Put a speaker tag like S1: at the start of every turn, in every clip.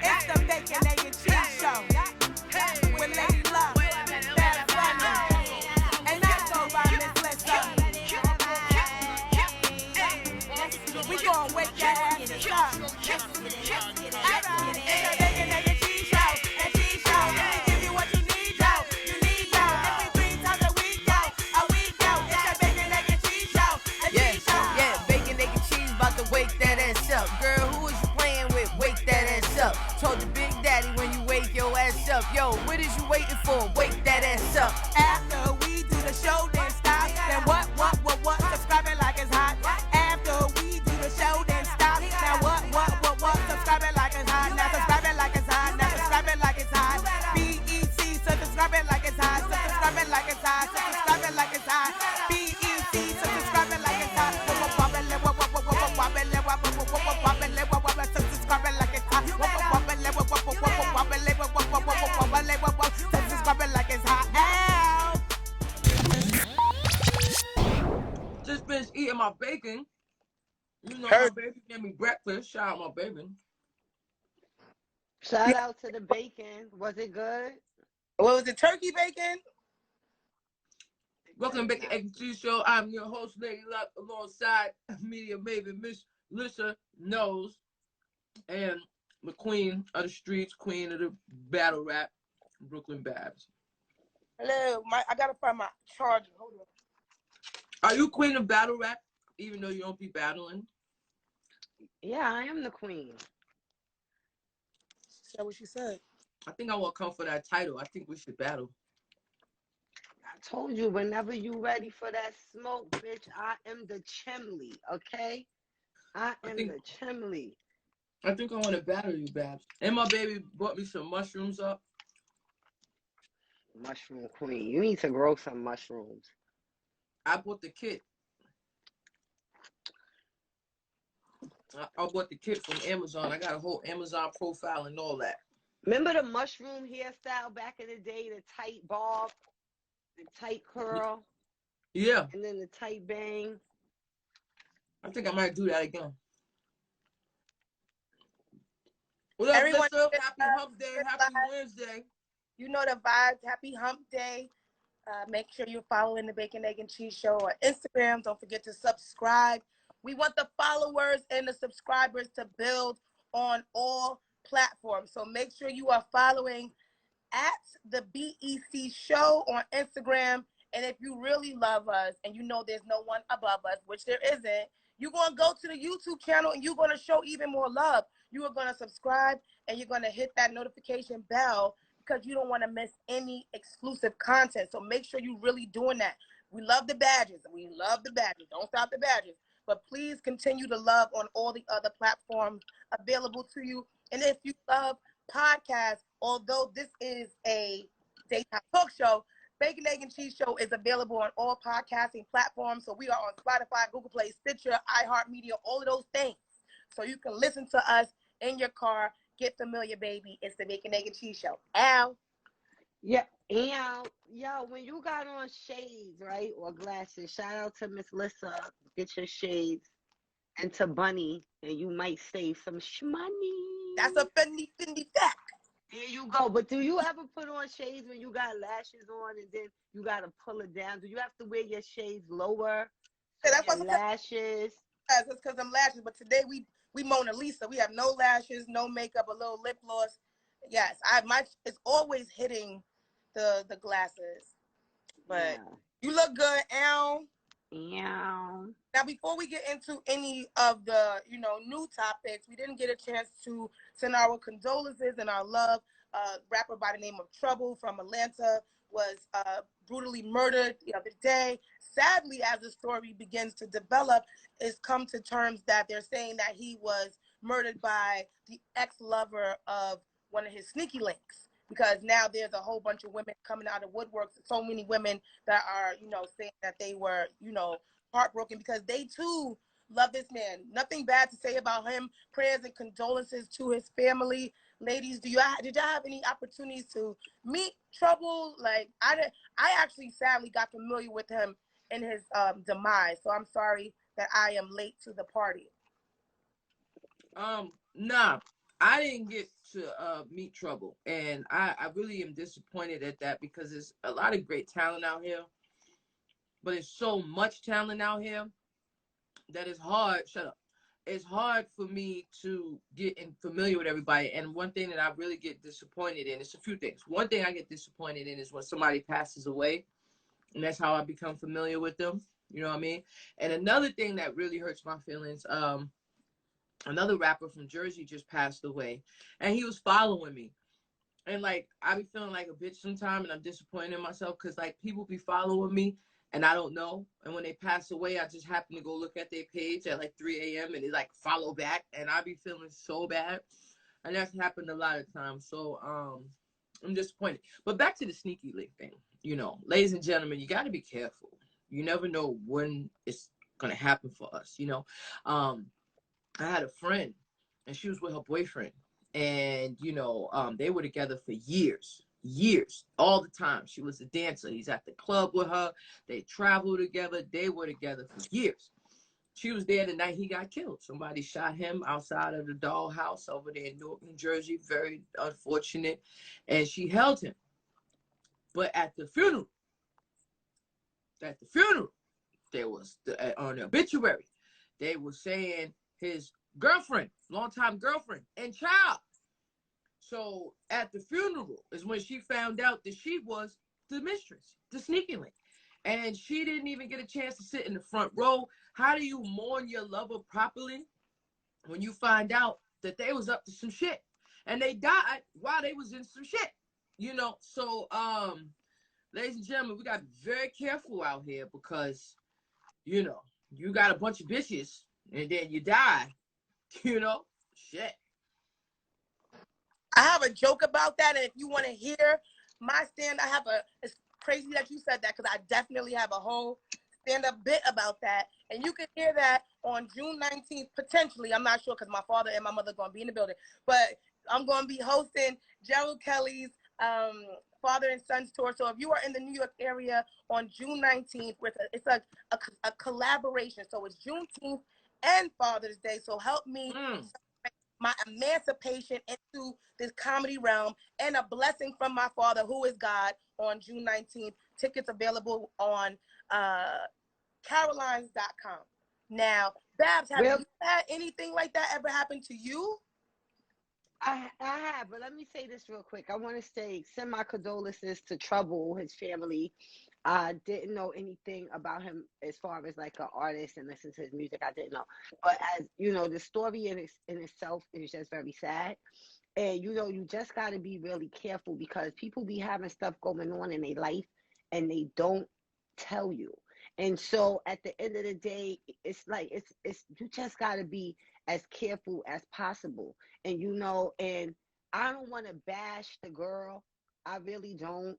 S1: It's the bacon, egg, and cheese show with Lady Love, Bad Bunny, and I go by Miss Lissa. We gon' wake that ass up. It's the bacon, egg, and cheese show. And cheese show, we give you what you need, yo. You need, yo. Every 3 times a week, yo. A week, yo. It's the bacon, egg, and cheese show. And cheese show.
S2: Yeah, bacon, egg, and cheese about to wake that ass up. Girl, who is you playing with? Wake that ass up. Told your big daddy when you wake your ass up. Yo, what is you waiting for? Wake that ass up.
S1: After we do the show, then stop. Then what? Subscribe it like it's hot. After we do the show, then stop. Now what? Subscribe it like it's hot. Now subscribe it like it's hot. Now subscribe it like it's hot. BEC, so subscribe it like it's hot. So subscribe it like it's hot. So subscribe it like it's hot. BEC, so subscribe it like it's hot. So subscribe it like it's hot. Subscribe it like it's hot.
S3: Just finished eating my bacon. You know, my baby gave me breakfast. Shout out my baby.
S4: Shout out to the bacon. Was it good?
S5: What was it? Turkey bacon?
S3: Welcome to BEC Egg Cheese Show. I'm your host, Lady Luck, alongside media maven Miss Lissa Knows, and the queen of the streets, queen of the battle rap, Brooklyn Babs.
S5: Hello, I gotta find my charger. Hold on.
S3: Are you queen of battle rap, even though you don't be battling?
S4: Yeah, I am the queen.
S5: Is that what she said?
S3: I think I will come for that title. I think we should battle.
S4: I told you, whenever you ready for that smoke, bitch, I am the chimney, okay? I am the chimney.
S3: I think I want to battle you, Babs. And my baby brought me some mushrooms up.
S4: Mushroom queen. You need to grow some mushrooms.
S3: I bought the kit. I bought the kit from Amazon. I got a whole Amazon profile and all that.
S4: Remember the mushroom hairstyle back in the day, the tight bob, the tight curl?
S3: Yeah.
S4: And then the tight bang?
S3: I think I might do that again. What up,
S5: Everyone,
S3: Lissa? Happy hump day. Happy Wednesday.
S5: You know the vibes. Happy hump day. Make sure you're following the Bacon, Egg, and Cheese Show on Instagram. Don't forget to subscribe. We want the followers and the subscribers to build on all platforms. So make sure you are following at the BEC Show on Instagram. And if you really love us and you know there's no one above us, which there isn't, you're going to go to the YouTube channel and you're going to show even more love. You are going to subscribe and you're going to hit that notification bell because you don't want to miss any exclusive content. So make sure you're really doing that. We love the badges. We love the badges. Don't stop the badges. But please continue to love on all the other platforms available to you. And if you love podcasts, although this is a daytime talk show, Bacon, Egg, and Cheese Show is available on all podcasting platforms. So we are on Spotify, Google Play, Stitcher, iHeartMedia, all of those things. So you can listen to us in your car. Get familiar, baby. It's the Bacon, Egg, and Cheese Show. Ow.
S4: Yeah, and yo, when you got on shades, right, or glasses, shout out to Miss Lissa. Get your shades, and to Bunny, and you might save some shmoney.
S5: That's a funny fact.
S4: There you go. But do you ever put on shades when you got lashes on, and then you gotta pull it down? Do you have to wear your shades lower?
S5: Yeah, that's
S4: your
S5: what
S4: lashes.
S5: That's because I'm lashes. But today we Mona Lisa. We have no lashes, no makeup, a little lip gloss. Yes, it's always hitting the glasses. But you look good, Al.
S4: Yeah.
S5: Now, before we get into any of the, new topics, we didn't get a chance to send our condolences and our love. Rapper by the name of Trouble from Atlanta was brutally murdered the other day. Sadly, as the story begins to develop, it's come to terms that they're saying that he was murdered by the ex-lover of one of his sneaky links. Because now there's a whole bunch of women coming out of woodworks, so many women that are, saying that they were, heartbroken because they too love this man. Nothing bad to say about him. Prayers and condolences to his family. Ladies, did y'all have any opportunities to meet Trouble? Like I actually sadly got familiar with him in his demise. So I'm sorry that I am late to the party.
S3: Nah. I didn't get to meet Trouble, and I really am disappointed at that because there's a lot of great talent out here, but it's so much talent out here that it's hard. Shut up. It's hard for me to get familiar with everybody. And one thing that I really get disappointed in, it's a few things. One thing I get disappointed in is when somebody passes away, and that's how I become familiar with them. You know what I mean? And another thing that really hurts my feelings, another rapper from Jersey just passed away, and he was following me. And like I be feeling like a bitch sometimes, and I'm disappointed in myself because like people be following me and I don't know. And when they pass away, I just happen to go look at their page at like 3 a.m. and they like follow back, and I be feeling so bad. And that's happened a lot of times. So I'm disappointed. But back to the sneaky link thing. You know, ladies and gentlemen, you got to be careful. You never know when it's gonna happen for us. You know, I had a friend, and she was with her boyfriend, and you know, they were together for years, all the time. She was a dancer. He's at the club with her. They traveled together. They were together for years. She was there the night he got killed. Somebody shot him outside of the dollhouse over there in Newark, New Jersey. Very unfortunate. And she held him. But at the funeral, there was on the obituary, they were saying his girlfriend, longtime girlfriend, and child. So at the funeral is when she found out that she was the mistress, the sneaky link. And she didn't even get a chance to sit in the front row. How do you mourn your lover properly when you find out that they was up to some shit and they died while they was in some shit? You know, so ladies and gentlemen, we got to be very careful out here because, you know, you got a bunch of bitches and then you die, you know, shit.
S5: I have a joke about that, and if you want to hear my stand, it's crazy that you said that because I definitely have a whole stand-up bit about that, and you can hear that on June 19th, potentially. I'm not sure because my father and my mother are going to be in the building, but I'm going to be hosting Gerald Kelly's Father and Sons tour. So if you are in the New York area on June 19th, it's a collaboration. So it's Juneteenth and Father's Day. So help me celebrate my emancipation into this comedy realm and a blessing from my Father, who is God, on June 19th. Tickets available on carolines.com. Now, Babs, have you had anything like that ever happen to you?
S4: I have, but let me say this real quick. I want to send my condolences to Trouble, his family. I didn't know anything about him as far as like an artist and listen to his music. I didn't know. But as you know, the story in itself is just very sad. And you know, you just got to be really careful because people be having stuff going on in their life and they don't tell you. And so at the end of the day, it's like it's you just got to be as careful as possible. And you know, and I don't want to bash the girl. I really don't.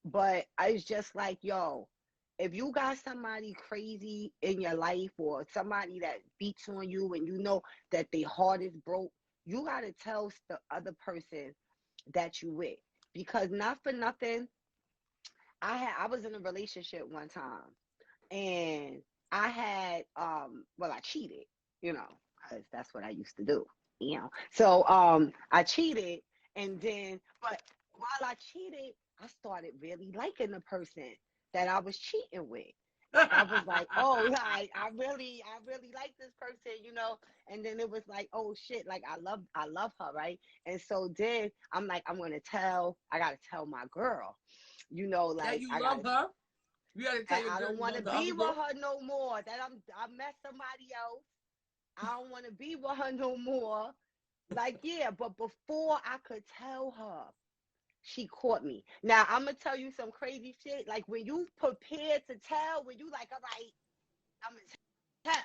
S4: But it's just like, yo, if you got somebody crazy in your life or somebody that beats on you and you know that their heart is broke, you got to tell the other person that you with. Because not for nothing, I was in a relationship one time and I had, I cheated, you know, because that's what I used to do, you know. So I cheated and then, but while I cheated, I started really liking the person that I was cheating with. I was like, oh, I really like this person, you know. And then it was like, oh shit, like I love her, right? And so then I'm like, I gotta tell my girl, you know, like
S3: that you love her. You gotta tell your
S4: I
S3: girl
S4: don't want to
S3: you love
S4: be
S3: the
S4: with
S3: other girl.
S4: her no more. That I met somebody else. I don't want to be with her no more. Like, yeah, but before I could tell her, she caught me. Now, I'm going to tell you some crazy shit. Like, when you prepared to tell, when you like, all right, I'm going to tell.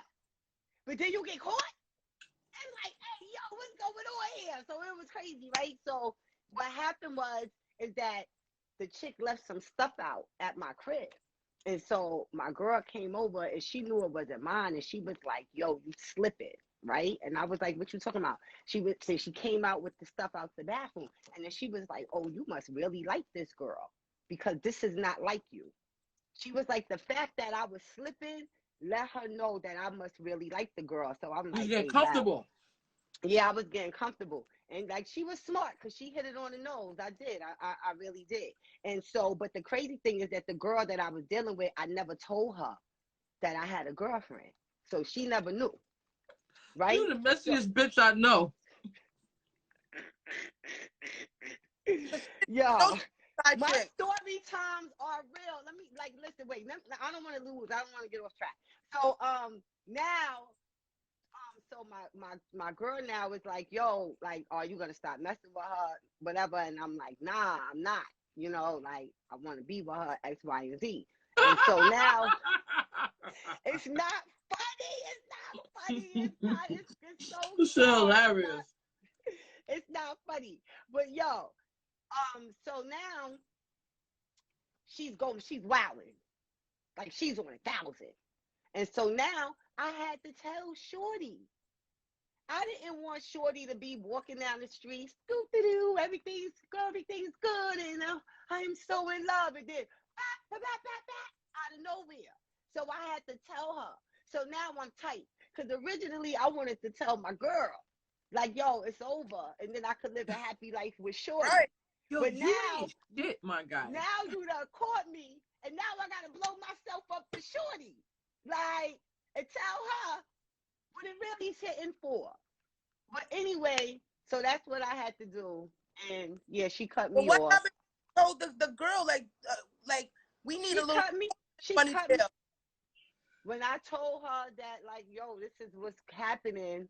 S4: But then you get caught. And like, hey, yo, what's going on here? So it was crazy, right? So what happened is that the chick left some stuff out at my crib. And so my girl came over and she knew it wasn't mine. And she was like, yo, you slipping, right? And I was like, what you talking about? She would say she came out with the stuff out the bathroom. And then she was like, oh, you must really like this girl because this is not like you. She was like, the fact that I was slipping let her know that I must really like the girl. So I'm like,
S3: You get
S4: hey,
S3: comfortable.
S4: yeah, I was getting comfortable. And like she was smart because she hit it on the nose. I did. I really did. And so, but the crazy thing is that the girl that I was dealing with, I never told her that I had a girlfriend. So she never knew. Right?
S3: You're the messiest bitch I know.
S4: Yo, my story times are real. Let me listen, wait. I don't want to lose. I don't want to get off track. So now so my girl now is like, yo, like, are you gonna stop messing with her, whatever? And I'm like, nah, I'm not. You know, like I want to be with her, X, Y, and Z. And so now it's not funny. It's not funny. It's not. It's so.
S3: It's hilarious.
S4: It's not funny, but yo, so now she's wilding, like she's on 1,000, and so now I had to tell Shorty. I didn't want Shorty to be walking down the street, scoop-a-doo, everything's good, and I am so in love, and then out of nowhere. So I had to tell her. So now I'm tight, because originally I wanted to tell my girl, like, yo, it's over, and then I could live a happy life with Shorty. Right.
S3: Yo,
S4: but now,
S3: shit, my guy.
S4: Now you done caught me, and now I gotta blow myself up to Shorty, like, and tell her what it really is hitting for. But anyway, so that's what I had to do, and yeah, she cut me off.
S5: What happened? So the girl, like we need a little.
S4: She cut me. When I told her that, like, yo, this is what's happening,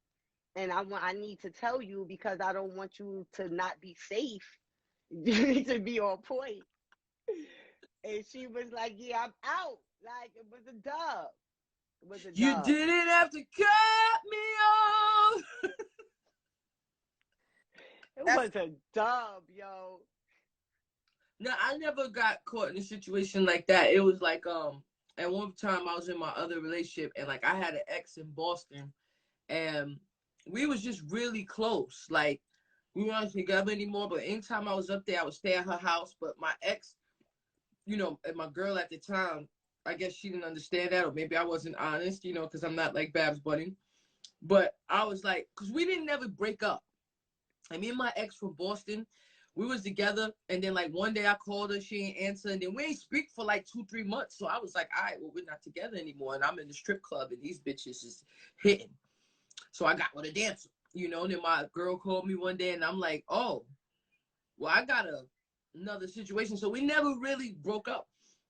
S4: and I need to tell you because I don't want you to not be safe. You need to be on point. And she was like, yeah, I'm out. Like, it was a dub. It was a dub.
S3: You didn't have to cut me off.
S4: It was a dub, yo.
S3: No, I never got caught in a situation like that. It was like, at one time I was in my other relationship, and like I had an ex in Boston, and we was just really close. Like, we weren't together anymore, but anytime I was up there, I would stay at her house. But my ex, you know, and my girl at the time, I guess she didn't understand that, or maybe I wasn't honest, you know, because I'm not like Babs Bunny. But I was like, because we didn't never break up. And me and my ex from Boston, we was together, and then like one day I called her, she ain't answer, and then we ain't speak for like 2-3 months. So I was like, all right, well, we're not together anymore, and I'm in the strip club, and these bitches is hitting. So I got with a dancer, you know. And then my girl called me one day, and I'm like, oh, well, I got another situation. So we never really broke up,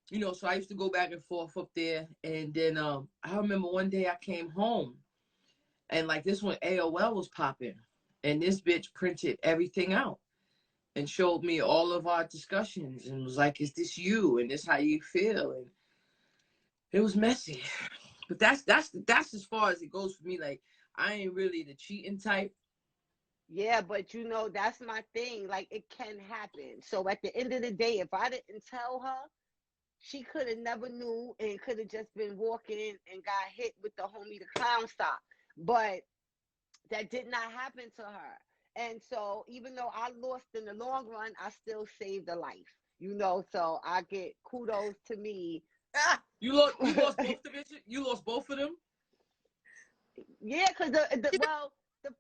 S3: you know. So I used to go back and forth up there, and then I remember one day I came home, and like this when AOL was popping, and this bitch printed everything out and showed me all of our discussions and was like, is this you? And this how you feel? And it was messy. But that's as far as it goes for me. Like, I ain't really the cheating type.
S4: Yeah, but you know, that's my thing. Like, it can happen. So at the end of the day, if I didn't tell her, she could have never knew and could have just been walking and got hit with the homie the clown stop. But that did not happen to her. And so even though I lost in the long run, I still saved a life, you know, so I get kudos to me.
S3: You lost both of them? You lost both of them?
S4: Yeah, because the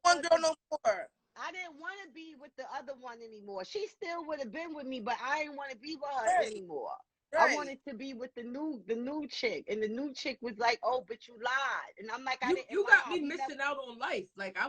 S5: one girl no more.
S4: I didn't want to be with the other one anymore. She still would have been with me, but I didn't want to be with her anymore. Right. I wanted to be with the new chick, and the new chick was like, "Oh, but you lied," and I'm like,
S3: You got me missing out on life. Like I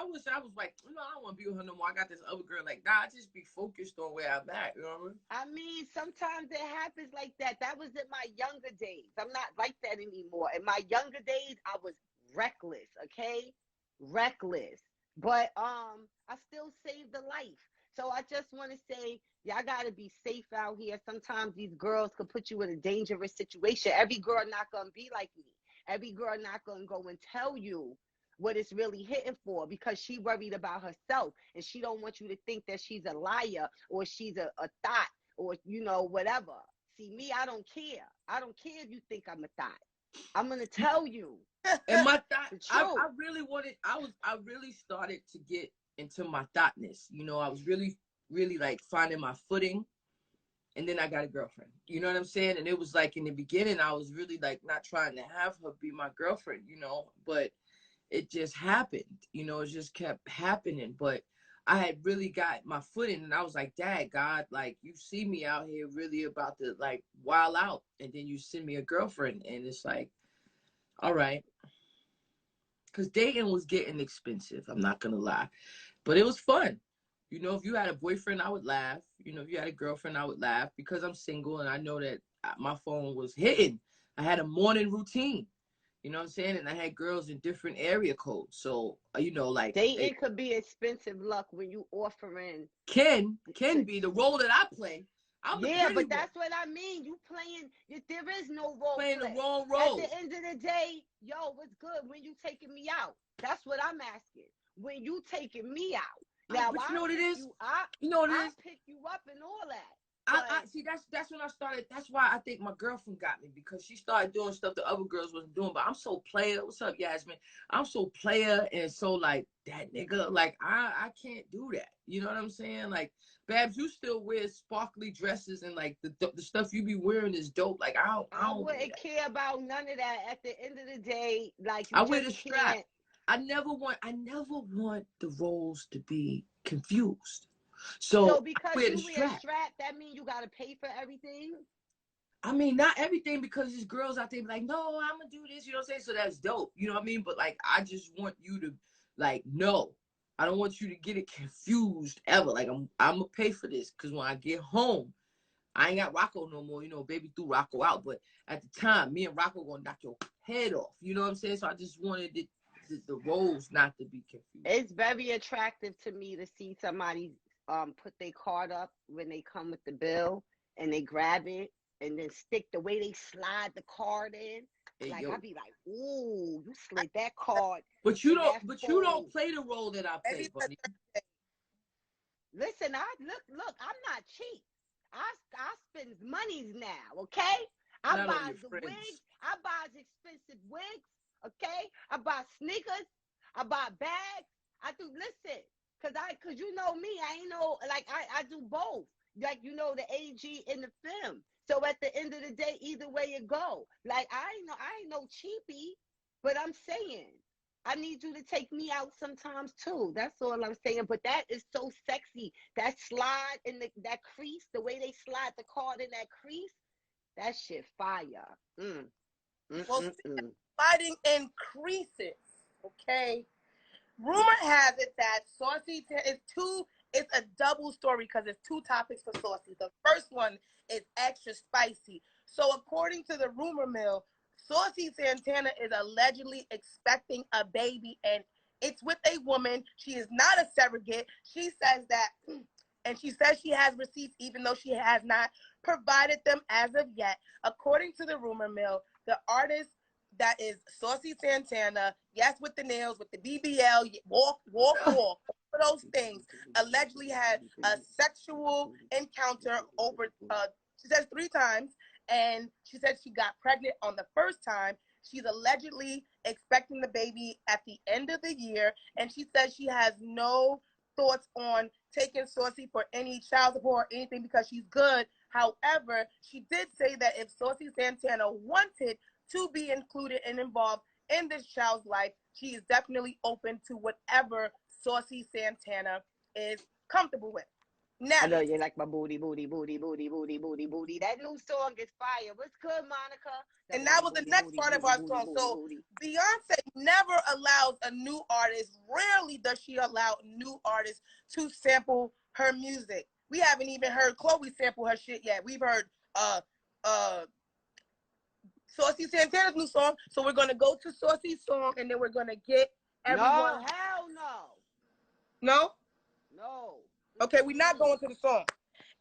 S3: was like, you know, I don't want to be with her no more. I got this other girl. Like, nah, I just be focused on where I'm at. You know what I mean?
S4: I mean, sometimes it happens like that. That was in my younger days. I'm not like that anymore. In my younger days, I was reckless. Okay, reckless. But I still saved a life. So I just want to say, y'all got to be safe out here. Sometimes these girls could put you in a dangerous situation. Every girl not going to be like me. Every girl not going to go and tell you what it's really hitting for because she worried about herself and she don't want you to think that she's a liar or she's a thought or, you know, whatever. See, me, I don't care. I don't care if you think I'm a thought. I'm going to tell you.
S3: And my thought, I really started to get into my thoughtness. You know, I was really like finding my footing, and then I got a girlfriend. You know what I'm saying? And it was like in the beginning, I was really like not trying to have her be my girlfriend, you know, but it just happened. You know, it just kept happening. But I had really got my foot in, and I was like, Dad, God, like, you see me out here really about to, like, wild out, and then you send me a girlfriend, and it's like, all right. Because dating was getting expensive, I'm not going to lie. But it was fun. You know, if you had a boyfriend, I would laugh. You know, if you had a girlfriend, I would laugh because I'm single, and I know that my phone was hitting. I had a morning routine. You know what I'm saying? And I had girls in different area codes. So, you know, like
S4: Dating could be expensive luck when you offering
S3: can
S4: to,
S3: be the role that I play. I'm the
S4: yeah,
S3: pretty
S4: but
S3: one
S4: that's what I mean. You playing, there is no role
S3: playing the
S4: play.
S3: wrong
S4: At
S3: role.
S4: the end of the day, yo, what's good when you taking me out? That's what I'm asking. When you taking me out. Now,
S3: But you
S4: I
S3: know what it
S4: pick
S3: is?
S4: you up.
S3: You know what it
S4: I
S3: is?
S4: pick you up and all that.
S3: I see that's when I started. That's why I think my girlfriend got me, because she started doing stuff the other girls wasn't doing. But I'm so player. What's up, Yasmin? I'm so player and so like that nigga. Like I can't do that. You know what I'm saying? Like, Babs, you still wear sparkly dresses and like the stuff you be wearing is dope. Like I don't
S4: wouldn't care about none of that. At the end of the day, like you
S3: I
S4: just
S3: wear the strap.
S4: can't.
S3: I never want the roles to be confused.
S4: So
S3: So I
S4: because
S3: wear the
S4: you wear a
S3: strap.
S4: strap, that means you gotta pay for everything.
S3: I mean, not everything, because there's girls out there be like, no, I'm gonna do this, you know what I'm saying? So that's dope, you know what I mean? But like, I just want you to, like, no, I don't want you to get it confused ever. Like, I'm gonna pay for this, because when I get home, I ain't got Rocco no more, you know, baby threw Rocco out. But at the time, me and Rocco gonna knock your head off, you know what I'm saying? So I just wanted the roles not to be confused.
S4: It's very attractive to me to see somebody put their card up when they come with the bill and they grab it and then stick the way they slide the card in.
S3: Hey,
S4: Like
S3: yo.
S4: I'd be like, ooh, you slid that card.
S3: But you
S4: in
S3: don't
S4: that
S3: you
S4: fold.
S3: don't play the role that I play, buddy.
S4: Listen, I look, I'm not cheap. I spend monies now, okay? I
S3: Not on
S4: buy
S3: your
S4: the
S3: friends.
S4: wigs, I buy expensive wigs, okay? I buy sneakers, I buy bags. I do listen, cause you know me, I ain't know like I do both. Like you know the AG and the film. So at the end of the day, either way it go. Like I ain't no cheapie, but I'm saying I need you to take me out sometimes too. That's all I'm saying. But that is so sexy. That slide in that crease, the way they slide the card in that crease, that shit fire.
S5: Well, sliding in creases, okay? Rumor has it that Saucy it's a double story because it's two topics for Saucy. The first one is extra spicy. So according to the rumor mill, Saucy Santana is allegedly expecting a baby, and it's with a woman. She is not a surrogate. She says that, and she says she has receipts, even though she has not provided them as of yet. According to the rumor mill, the artist that is Saucy Santana, yes, with the nails, with the BBL, walk, all of those things, allegedly had a sexual encounter over, she says 3 times, and she said she got pregnant on the first time. She's allegedly expecting the baby at the end of the year, and she says she has no thoughts on taking Saucy for any child support or anything because she's good. However, she did say that if Saucy Santana wanted to be included and involved in this child's life, she is definitely open to whatever Saucy Santana is comfortable with. Now,
S4: I know you like my booty, booty, booty, booty, booty, booty, booty. That new song is fire. What's good, Monica?
S5: And that was the next part of our song. So Beyonce never allows a new artist, rarely does she allow new artists to sample her music. We haven't even heard Chloe sample her shit yet. We've heard Saucy Santana's new song. So we're gonna go to Saucy's song and then we're gonna get everyone.
S4: No, hell no.
S5: No?
S4: No.
S5: Okay, we're not going to the song.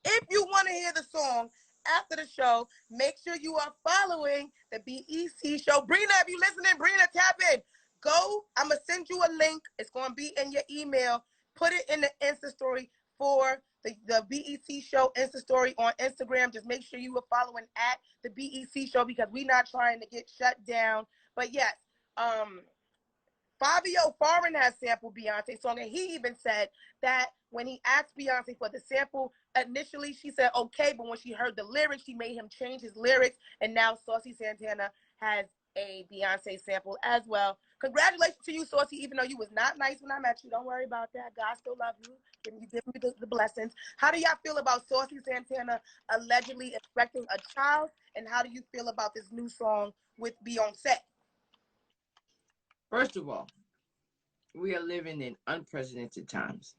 S5: If you want to hear the song after the show, make sure you are following the BEC Show. Brina, if you listening, Brina, tap in. Go. I'm going to send you a link. It's going to be in your email. Put it in the Insta story for the BEC Show Insta story on Instagram. Just make sure you are following at the BEC Show because we're not trying to get shut down. But yes, Fabio Foreign has sampled Beyonce's song, and he even said that when he asked Beyonce for the sample, initially she said okay, but when she heard the lyrics, she made him change his lyrics, and now Saucy Santana has a Beyonce sample as well. Congratulations to you, Saucy, even though you was not nice when I met you. Don't worry about that. God still love you. You give me the blessings. How do y'all feel about Saucy Santana allegedly expecting a child? And how do you feel about this new song with Beyonce?
S3: First of all, we are living in unprecedented times.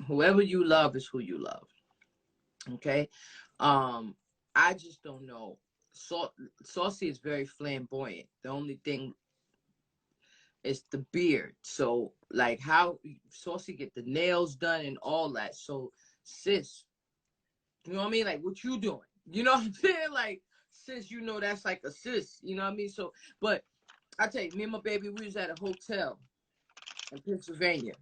S3: Whoever you love is who you love. Okay? I just don't know. Saucy is very flamboyant. The only thing is the beard. So, like, how Saucy get the nails done and all that. So, sis, you know what I mean? Like, what you doing? You know what I'm saying? Like, sis, you know that's like a sis. You know what I mean? So, but I tell you, me and my baby, we was at a hotel in Pennsylvania.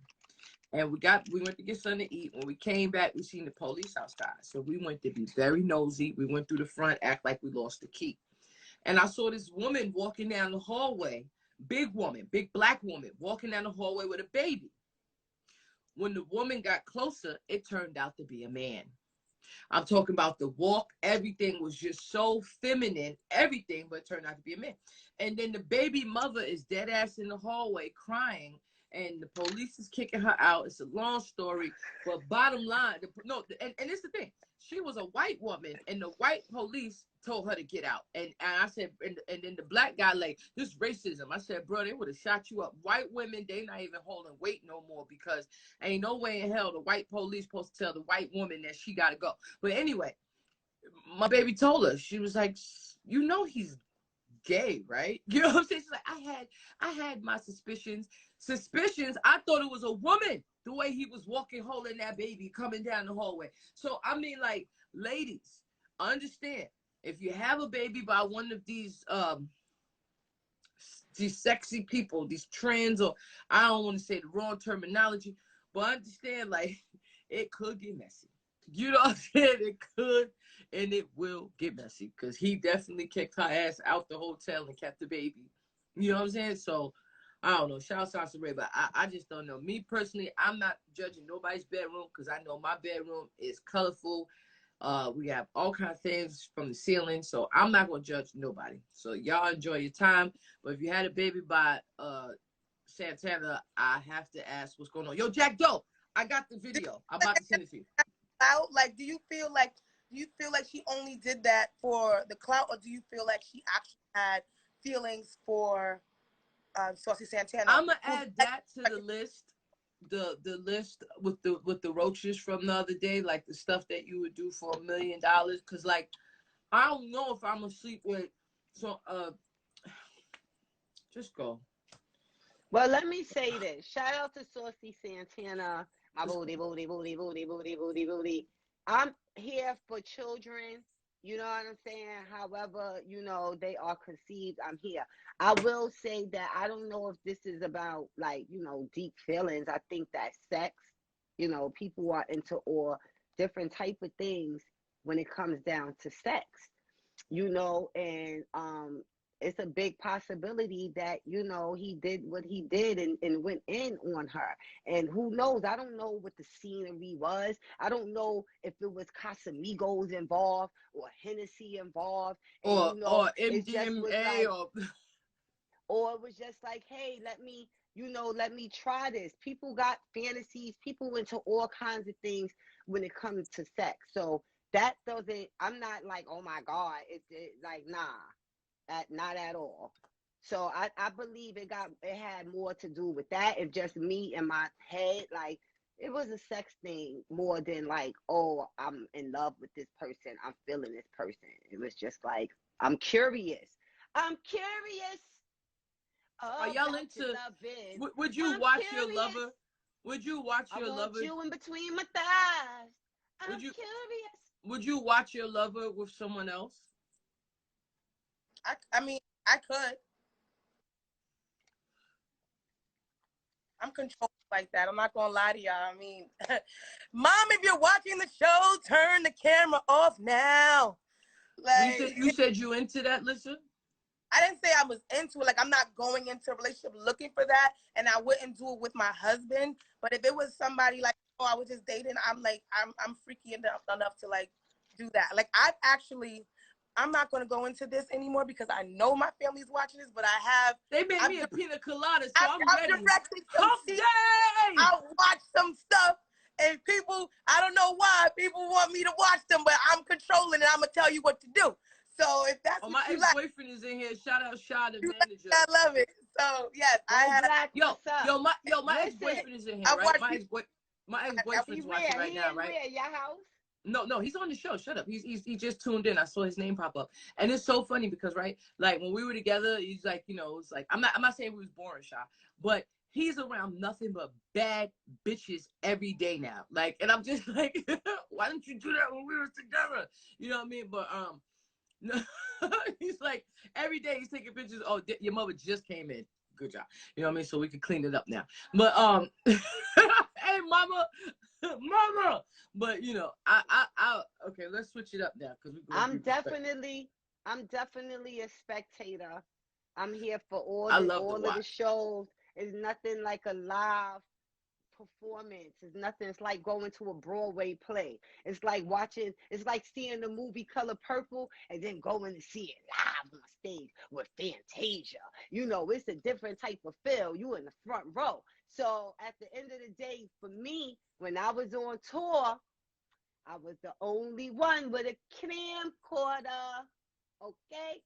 S3: And we went to get something to eat. When we came back, we seen the police outside. So we went to be very nosy. We went through the front, act like we lost the key. And I saw this woman walking down the hallway, big woman, big black woman, walking down the hallway with a baby. When the woman got closer, it turned out to be a man. I'm talking about the walk. Everything was just so feminine, everything, but it turned out to be a man. And then the baby mother is dead ass in the hallway crying. And the police is kicking her out. It's a long story, but bottom line, and it's the thing. She was a white woman, and the white police told her to get out. And I said, and then the black guy, like, this racism. I said, bro, they would have shot you up. White women, they not even holding weight no more because ain't no way in hell the white police supposed to tell the white woman that she got to go. But anyway, my baby told her, she was like, you know he's gay, right? You know what I'm saying? She's like, I had my suspicions. I thought it was a woman the way he was walking, holding that baby, coming down the hallway. So I mean, like, ladies, understand, if you have a baby by one of these sexy people, these trans, or I don't want to say the wrong terminology, but understand, like, it could get messy. You know what I'm saying? It could and it will get messy because he definitely kicked her ass out the hotel and kept the baby. You know what I'm saying? So, I don't know. Shout out to Ray, but I just don't know. Me personally, I'm not judging nobody's bedroom because I know my bedroom is colorful. We have all kinds of things from the ceiling, so I'm not going to judge nobody. So, y'all enjoy your time. But if you had a baby by Santana, I have to ask what's going on. Yo, Jack Doe, I got the video. I'm about to send it to you.
S5: Like, do you feel like she only did that for the clout, or do you feel like she actually had feelings for Saucy Santana?
S3: I'm gonna add that to the list, the list with the roaches from the other day, like the stuff that you would do for $1 million. Cause like, I don't know if I'm gonna sleep with. So just go.
S4: Well, let me say this. Shout out to Saucy Santana. My booty. I'm here for children. You know what I'm saying? However, you know, they are conceived, I'm here. I will say that I don't know if this is about, like, you know, deep feelings. I think that sex, you know, people are into all different type of things when it comes down to sex, you know, and it's a big possibility that, you know, he did what he did and went in on her. And who knows? I don't know what the scenery was. I don't know if it was Casamigos involved or Hennessy involved. And,
S3: Or,
S4: you know,
S3: or MDMA,
S4: like, or it was just like, hey, let me try this. People got fantasies. People into all kinds of things when it comes to sex. So that doesn't, I'm not like, oh my God, it's like, nah. Not at all. So I believe it had more to do with that. If just me in my head, like, it was a sex thing more than like, oh, I'm in love with this person, I'm feeling this person. It was just like, I'm curious.
S3: are y'all into? Would you watch your lover? Would you watch your lover?
S4: I want you in between my thighs. I'm curious.
S3: Would you watch your lover with someone else?
S5: I mean, I could. I'm controlled like that. I'm not going to lie to y'all. I mean, Mom, if you're watching the show, turn the camera off now. Like,
S3: you said you into that, Lissa?
S5: I didn't say I was into it. Like, I'm not going into a relationship looking for that, and I wouldn't do it with my husband. But if it was somebody like, oh, I was just dating, I'm like, I'm freaky enough to, like, do that. Like, I've actually I'm not going to go into this anymore because I know my family's watching this, but
S3: They made me a pina colada, so I'm ready.
S5: Directed some
S3: Hump
S5: scenes.
S3: day!
S5: I watched some stuff, and people, I don't know why people want me to watch them, but I'm controlling and I'm going to tell you what to do. So if that's
S3: my
S5: what you
S3: ex-boyfriend is in here. Shout out Shaw, the manager.
S5: I love it. So yes,
S3: My ex-boyfriend is in here, right? My ex-boyfriend's watching right now, right?
S4: Where, your house?
S3: No, he's on the show. Shut up. He just tuned in. I saw his name pop up, and it's so funny because like when we were together, he's like, it's like I'm not saying we was boring, Shaw, but he's around nothing but bad bitches every day now. Like, and I'm just like, why didn't you do that when we were together? You know what I mean? But no, he's like every day he's taking pictures. Oh, your mother just came in. Good job. You know what I mean? So we can clean it up now. But hey, mama. But I okay, let's switch it up now because
S4: I'm definitely a spectator. I'm here for all of the shows. It's nothing like a live performance. It's nothing. It's like going to a Broadway play. It's like seeing the movie Color Purple and then going to see it live on stage with Fantasia. It's a different type of feel. You in the front row. So at the end of the day, for me, when I was on tour, I was the only one with a camcorder, okay?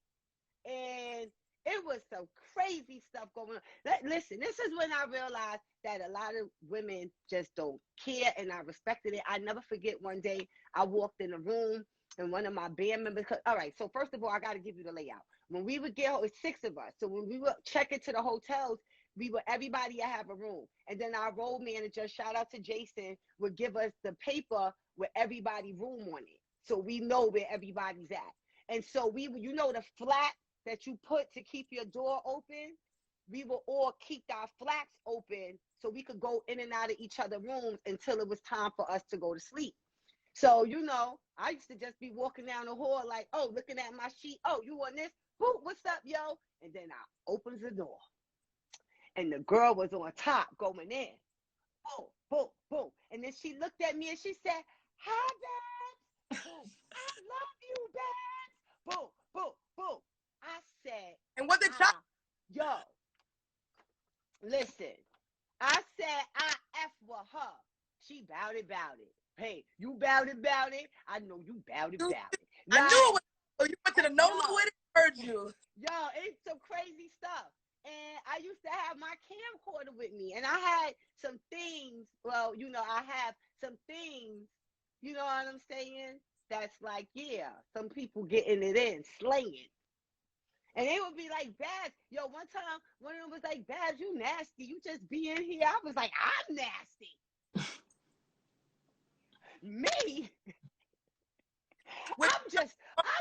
S4: And it was some crazy stuff going on. Listen, this is when I realized that a lot of women just don't care, and I respected it. I never forget one day I walked in a room, and one of my band members, all right, so first of all, I got to give you the layout. When we would get home, it's 6 of us. So when we would check into the hotels, everybody would have a room. And then our road manager, shout out to Jason, would give us the paper with everybody's room on it. So we know where everybody's at. And so the flap that you put to keep your door open, we will all keep our flaps open so we could go in and out of each other's rooms until it was time for us to go to sleep. So, I used to just be walking down the hall like, oh, looking at my sheet. Oh, you on this? Who? What's up, yo? And then I opens the door. And the girl was on top going in. Boom, boom, boom. And then she looked at me and she said, hi, Babs. Boom. I love you, Babs. Boom, boom, boom. I said,
S5: and what the child?
S4: Yo, listen. I said, I F with her. She bout it. Hey, you bout it. I know you bout it.
S5: I knew it was, you went to the no with it, heard you.
S4: Yo, it's some crazy stuff. And I used to have my camcorder with me, and I had some things. Well, I have some things. You know what I'm saying? That's like, yeah, some people getting it in, slaying. And they would be like, Babs, yo, one time, one of them was like, Babs, you nasty. You just be in here. I was like, I'm nasty. Me? I'm just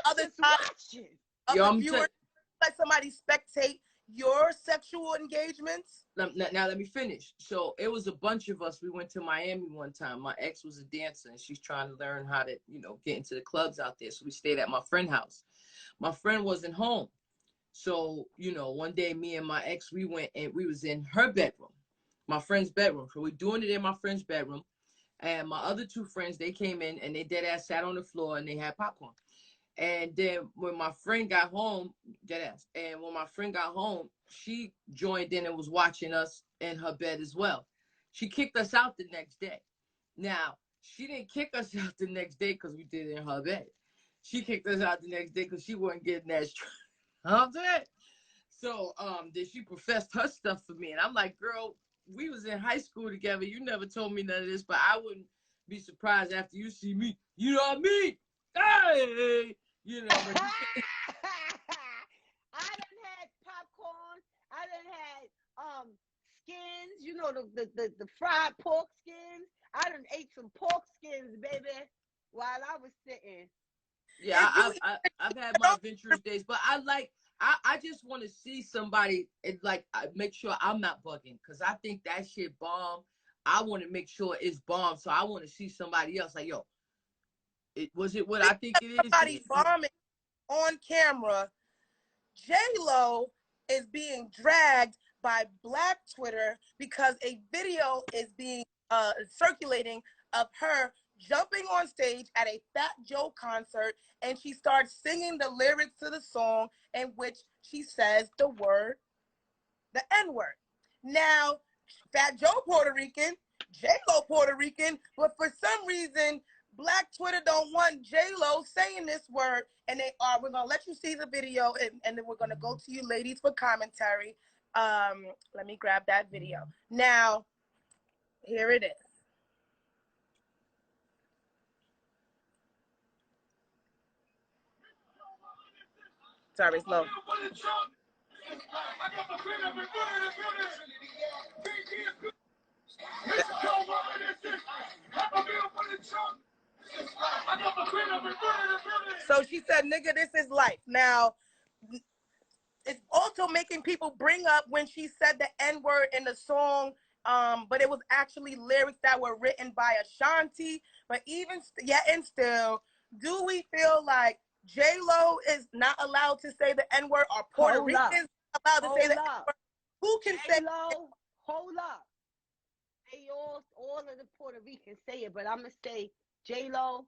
S4: watching.
S3: Yo, I'm
S5: let somebody spectate your sexual engagements?
S3: Now let me finish. So it was a bunch of us. We went to Miami one time. My ex was a dancer and she's trying to learn how to, get into the clubs out there. So we stayed at my friend's house. My friend wasn't home. So, one day me and my ex, we went and we was in her bedroom, my friend's bedroom. So we're doing it in my friend's bedroom. And my other 2 friends, they came in and they dead ass sat on the floor and they had popcorn. And then when my friend got home, she joined in and was watching us in her bed as well. She kicked us out the next day. Now, she didn't kick us out the next day because we did it in her bed. She kicked us out the next day because she wasn't getting that straight. So then she professed her stuff for me. And I'm like, girl, we was in high school together. You never told me none of this, but I wouldn't be surprised after you see me. You know what I mean? Hey! But
S4: I done had popcorn. I done had skins, the fried pork skins. I done ate some pork skins, baby, while I was sitting.
S3: Yeah, I've had my adventurous days, but I just want to see somebody and make sure I'm not bugging because I think that shit bomb. I want to make sure it's bomb, so I want to see somebody else like, yo, was it what I think it is?
S5: Somebody bombing on camera. J-Lo is being dragged by Black Twitter because a video is being circulating of her jumping on stage at a Fat Joe concert, and she starts singing the lyrics to the song in which she says the N-word. Now, Fat Joe Puerto Rican, J-Lo Puerto Rican, but for some reason, Black Twitter don't want J-Lo saying this word, and we're gonna let you see the video, and then we're gonna go to you ladies for commentary. Let me grab that video. Now, here it is. Sorry, slow. So she said, nigga, this is life. Now, it's also making people bring up when she said the N-word in the song, but it was actually lyrics that were written by Ashanti. But even yet and still, do we feel like J-Lo is not allowed to say the N-word, or Puerto Ricans allowed to say the N-word? Who can say
S4: J-Lo, hold up. They all of the Puerto Ricans say it, but I'm going to say, J-Lo,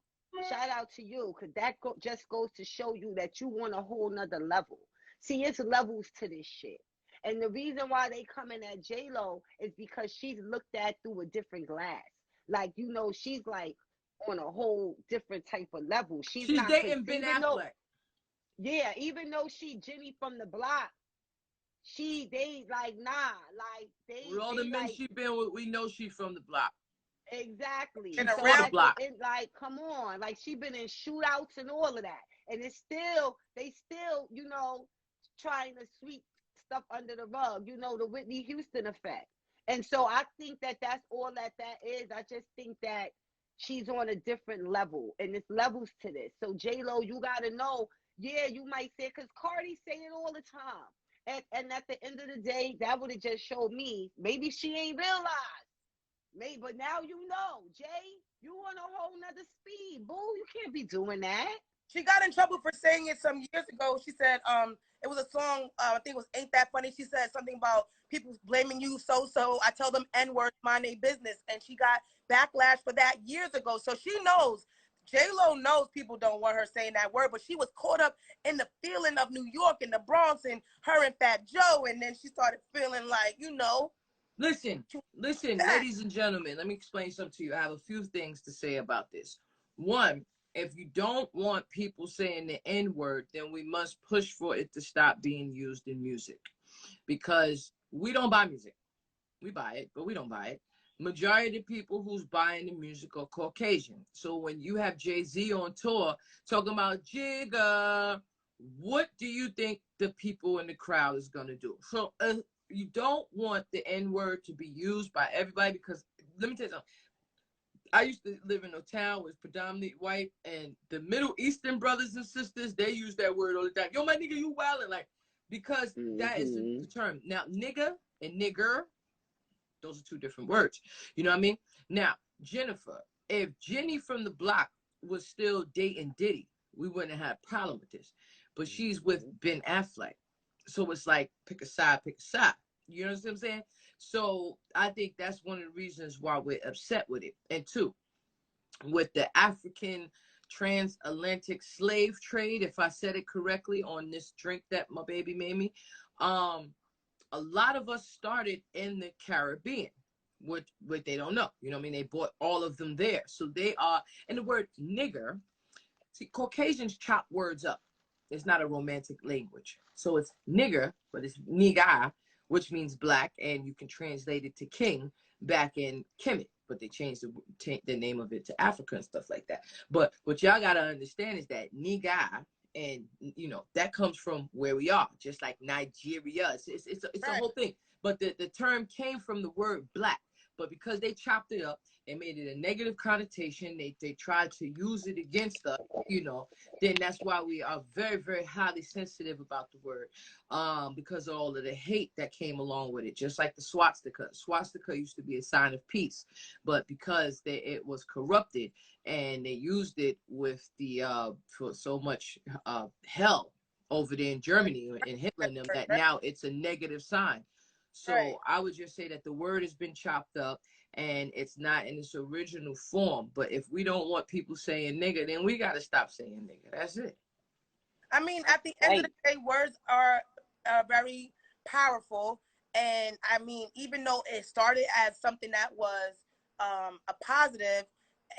S4: shout out to you, because that just goes to show you that you want a whole nother level. See, it's levels to this shit. And the reason why they coming at J-Lo is because she's looked at through a different glass. Like, you know, she's like on a whole different type of level. She's not
S3: dating Ben Affleck.
S4: Yeah, even though she Jenny from the block, they like, nah, like they.
S3: With all the men
S4: like,
S3: she been with, we know she's from the block.
S4: Exactly.
S3: She's
S4: so
S3: from the block.
S4: Like, come on, like she been in shootouts and all of that, and they still, you know, trying to sweep stuff under the rug, you know, the Whitney Houston effect. And so I think that that's all that is. I just think that she's on a different level, and there's levels to this. So J-Lo, you gotta know, yeah, you might say, because Cardi say it all the time. And at the end of the day, that would have just showed me, maybe she ain't realized. Maybe, but now you know, Jay, you on a whole nother speed, boo. You can't be doing that.
S5: She got in trouble for saying it some years ago. She said, it was a song, I think it was Ain't That Funny. She said something about people blaming you, so I tell them N-word, mind their business. And she got backlash for that years ago. So she knows, J-Lo knows people don't want her saying that word, but she was caught up in the feeling of New York and the Bronx and her and Fat Joe. And then she started feeling like, you know.
S3: Listen, ladies and gentlemen, let me explain something to you. I have a few things to say about this. One, if you don't want people saying the N-word, then we must push for it to stop being used in music, because we don't buy music. We buy it, but we don't buy it. Majority of the people who's buying the music are Caucasian. So when you have Jay-Z on tour talking about Jigga, what do you think the people in the crowd is going to do? So you don't want the N-word to be used by everybody, because let me tell you something. I used to live in a town was predominantly white, and the Middle Eastern brothers and sisters, they use that word all the time. Yo, my nigga, you wildin', like, because that is the term. Now, nigga and nigger, those are two different words. You know what I mean? Now, Jennifer, if Jenny from the block was still dating Diddy, we wouldn't have had a problem with this. But she's with Ben Affleck. So it's like, pick a side, pick a side. You know what I'm saying? So I think that's one of the reasons why we're upset with it. And two, with the African transatlantic slave trade, if I said it correctly on this drink that my baby made me, a lot of us started in the Caribbean, what they don't know. You know what I mean? They bought all of them there. So they are, and the word nigger, see, Caucasians chop words up. It's not a romantic language. So it's nigger, but it's nigga, which means black, and you can translate it to king back in Kemet, but they changed the name of it to Africa and stuff like that. But what y'all got to understand is that nigga, and, you know, that comes from where we are, just like Nigeria. It's a whole thing. But the term came from the word black. But because they chopped it up and made it a negative connotation, they tried to use it against us, you know, then that's why we are very, very highly sensitive about the word, because of all of the hate that came along with it, just like the swastika. Swastika used to be a sign of peace, but because it was corrupted and they used it with the for so much hell over there in Germany and Hitler and them, that now it's a negative sign. So
S5: Right.
S3: I would just say that the word has been chopped up and it's not in its original form. But if we don't want people saying nigga, then we got to stop saying nigga. That's it.
S5: I mean, at the end of the day, words are very powerful. And I mean, even though it started as something that was a positive,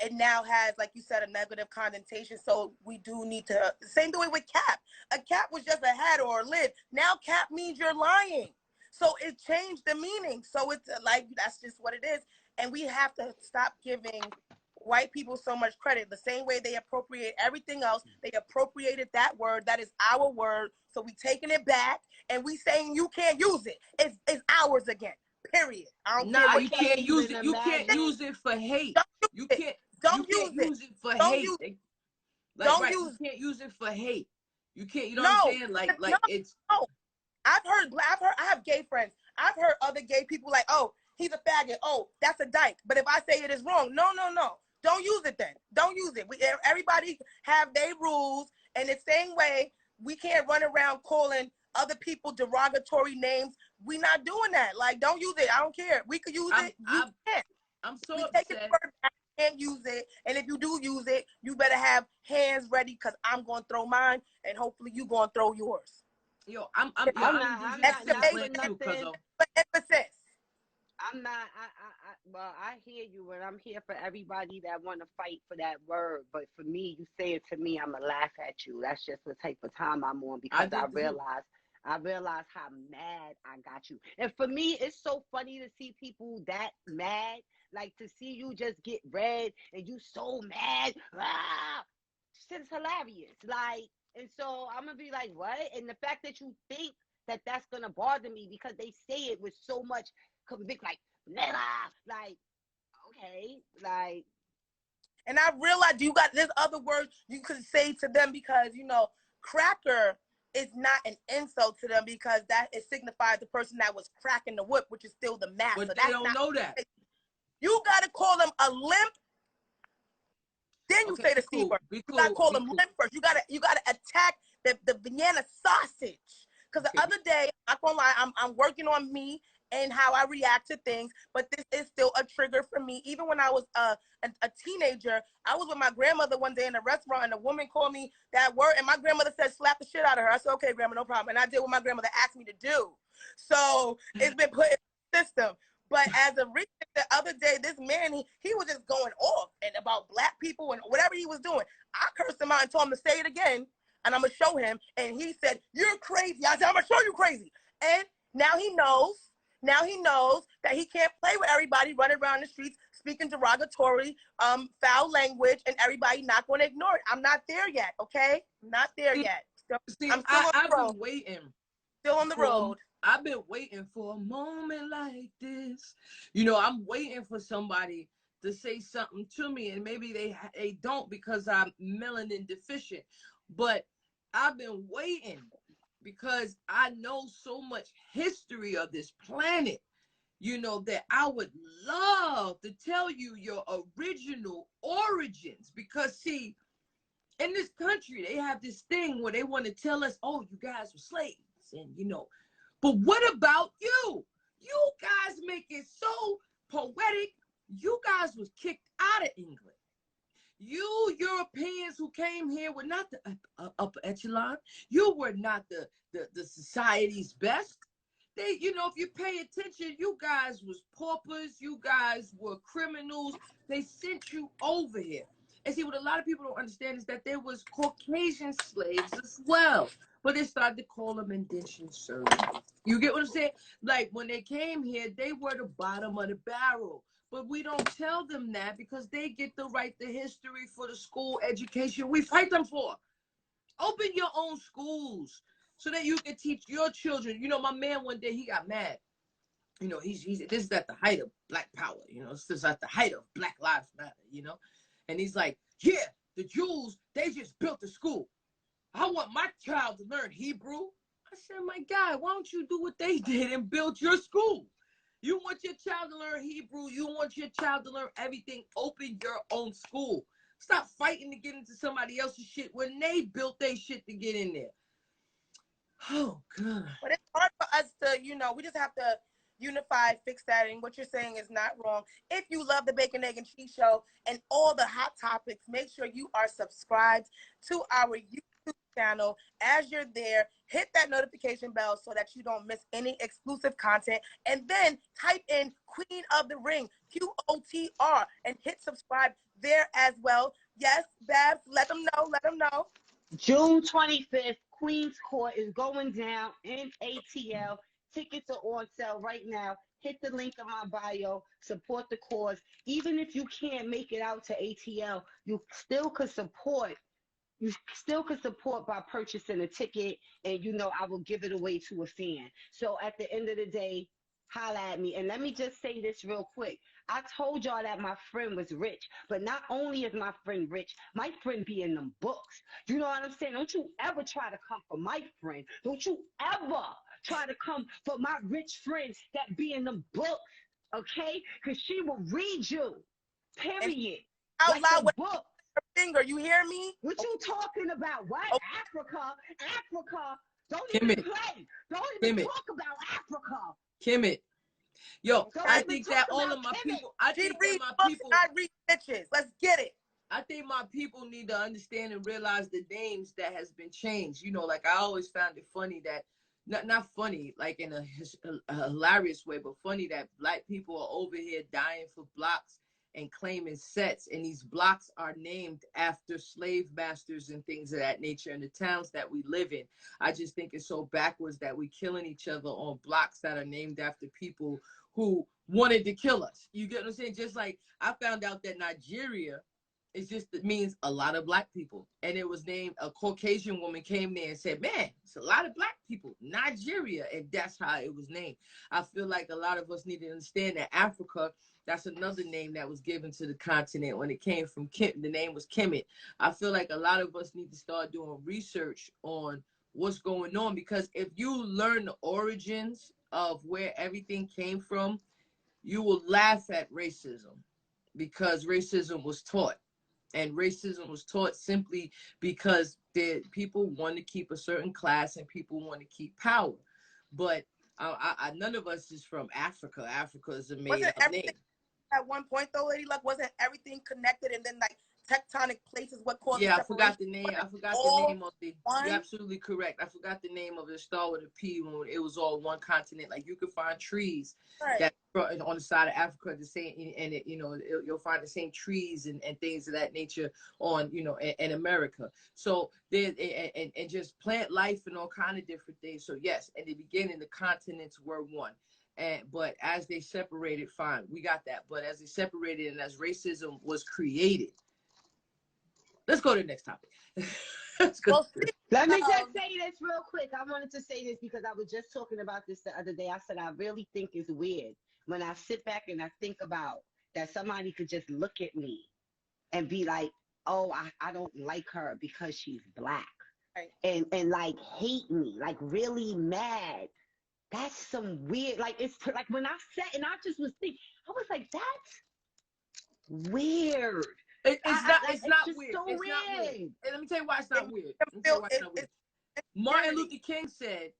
S5: it now has, like you said, a negative connotation. So we do need to, same the way with cap. A cap was just a hat or a lid. Now cap means you're lying. So it changed the meaning. So it's like, that's just what it is. And we have to stop giving white people so much credit. The same way they appropriate everything else, they appropriated that word. That is our word. So we taking it back and we saying you can't use it. It's ours again. Period. I don't care
S3: Nah,
S5: what
S3: you can't use it. You can't
S4: imagine.
S3: use it for hate. You
S5: it.
S3: can't.
S5: Don't
S3: You can't
S5: use
S3: use it for
S5: Don't
S3: hate.
S5: use
S3: Like,
S5: Don't
S3: right,
S5: use
S3: you can't use it for hate. You can't. You know
S5: No.
S3: what I'm saying? Like
S5: No.
S3: it's.
S5: No. I have gay friends. I've heard other gay people like, oh, he's a faggot. Oh, that's a dyke. But if I say it is wrong, no. Don't use it then. Don't use it. Everybody have their rules. And the same way, we can't run around calling other people derogatory names. We not doing that. Like, don't use it. I don't care. We could use it. You can't.
S3: I'm so
S5: We
S3: upset.
S5: take it word back. Can't use it. And if you do use it, you better have hands ready because I'm going to throw mine and hopefully you going to throw yours.
S3: Yo, I'm
S4: not for
S3: too,
S4: nothing.
S5: But emphasis.
S4: I'm not. Well, I hear you, and I'm here for everybody that want to fight for that word. But for me, you say it to me, I'ma laugh at you. That's just the type of time I'm on because I realize how mad I got you. And for me, it's so funny to see people that mad, like to see you just get red and you so mad. Ah, shit's hilarious. Like, and so I'm gonna be like, what? And the fact that you think that that's gonna bother me because they say it with so much convict, like, nigga, like, okay, like.
S5: And I realized there's other words you could say to them because, cracker is not an insult to them because that it signifies the person that was cracking the whip, which is still the master.
S3: But they don't know that.
S5: You got to call them a limp. Then you say the C word. You got to call them limp first. You got to attack the banana sausage. Because the other day, I'm not going to lie, I'm working on me and how I react to things, but this is still a trigger for me. Even when I was a teenager, I was with my grandmother one day in a restaurant, and a woman called me that word, and my grandmother said, slap the shit out of her. I said, okay, grandma, no problem. And I did what my grandmother asked me to do. So it's been put in the system. But as a recent, the other day, this man, he was just going off and about black people and whatever he was doing. I cursed him out and told him to say it again, and I'm going to show him. And he said, you're crazy. I said, I'm going to show you crazy. And now he knows. Now he knows that he can't play with everybody running around the streets speaking derogatory, foul language, and everybody not going to ignore it. I'm not there yet, okay? I'm not there yet.
S3: I've been waiting.
S5: Still on the road.
S3: I've been waiting for a moment like this. I'm waiting for somebody to say something to me, and maybe they don't because I'm melanin deficient. But I've been waiting because I know so much history of this planet, that I would love to tell you your original origins. Because, see, in this country, they have this thing where they want to tell us, oh, you guys were slaves. And, but what about you? You guys make it so poetic. You guys was kicked out of England. You Europeans who came here were not the upper echelon. You were not the society's best. They, if you pay attention, you guys was paupers. You guys were criminals. They sent you over here. And see, what a lot of people don't understand is that there was Caucasian slaves as well. But they started to call them indentured servants. You get what I'm saying? Like, when they came here, they were the bottom of the barrel. But we don't tell them that because they get to write the history for the school education we fight them for. Open your own schools so that you can teach your children. My man one day, he got mad. This is at the height of Black power. This is at the height of Black Lives Matter, And he's like, yeah, the Jews, they just built the school. I want my child to learn Hebrew. I said, my guy, why don't you do what they did and build your school? You want your child to learn Hebrew. You want your child to learn everything. Open your own school. Stop fighting to get into somebody else's shit when they built their shit to get in there. Oh, God.
S5: But it's hard for us to, we just have to unify, fix that. And what you're saying is not wrong. If you love the Bacon, Egg, and Cheese Show and all the hot topics, make sure you are subscribed to our YouTube channel. As you're there, hit that notification bell so that you don't miss any exclusive content. And then type in Queen of the Ring, QOTR, and hit subscribe there as well. Yes, Babs, let them know.
S4: June 25th, Queens Court is going down in ATL. Tickets are on sale right now. Hit the link in my bio. Support the cause. Even if you can't make it out to ATL, you still could support. You still could support by purchasing a ticket, and you know I will give it away to a fan. So at the end of the day, holla at me. And let me just say this real quick. I told y'all that my friend was rich, but not only is my friend rich, my friend be in them books. You know what I'm saying? Don't you ever try to come for my friend. Don't you ever try to come for my rich friends that be in them books, okay? Because she will read you, period.
S5: Out
S4: like
S5: loud
S4: the
S5: with
S4: book.
S5: her finger, you hear me?
S4: What you talking about? What?
S5: Oh.
S4: Africa? Don't
S3: Kim
S4: even
S3: it.
S4: play. Don't
S3: Kim
S4: even
S3: it.
S4: talk about Africa.
S3: Kim it. Yo,
S4: Don't
S3: I
S4: even
S3: think
S4: talk
S3: that all
S4: about
S3: of my
S4: Kim it.
S3: people, I
S5: She
S3: think that
S5: reads
S3: my
S5: books
S3: people,
S5: and I read bitches. Let's get it.
S3: I think my people need to understand and realize the names that has been changed. You know, like I always found it funny that, not funny, like in a hilarious way, but funny that black people are over here dying for blocks and claiming sets, and these blocks are named after slave masters and things of that nature in the towns that we live in. I just think it's so backwards that we killing each other on blocks that are named after people who wanted to kill us. You get what I'm saying? Just like I found out that Nigeria, it means a lot of black people. And it was named, a Caucasian woman came there and said, man, it's a lot of black people, Nigeria. And that's how it was named. I feel like a lot of us need to understand that Africa, that's another name that was given to the continent when it came from Kim. The name was Kemet. I feel like a lot of us need to start doing research on what's going on, because if you learn the origins of where everything came from, you will laugh at racism, because racism was taught. And racism was taught simply because the people want to keep a certain class and people want to keep power. But none of us is from Africa. Africa is a made-up name.
S5: At one point, though, Lady Luck, wasn't everything connected, and then like tectonic places what caused
S3: Yeah,
S5: the
S3: I forgot
S5: separation?
S3: the name. I forgot the name of the. You're absolutely correct. I forgot the name of the star with a P when it was all one continent. Like you could find trees that on the side of Africa the same, and you'll find the same trees and things of that nature on in America. So there and just plant life and all kind of different things. So yes, in the beginning the continents were one. But as they separated, fine, we got that. But as they separated and as racism was created, let's go to the next topic.
S4: Let me just say this real quick. I wanted to say this because I was just talking about this the other day. I said I really think it's weird when I sit back and I think about that somebody could just look at me and be like, oh, I don't like her because she's black. Right. And like hate me, like really mad. That's some weird, like, it's like when I sat and I just was thinking, I was like, that's weird.
S3: It's not weird.
S4: So
S3: it's
S4: weird.
S3: Not weird. And let me tell you why it's not weird. Martin Luther King said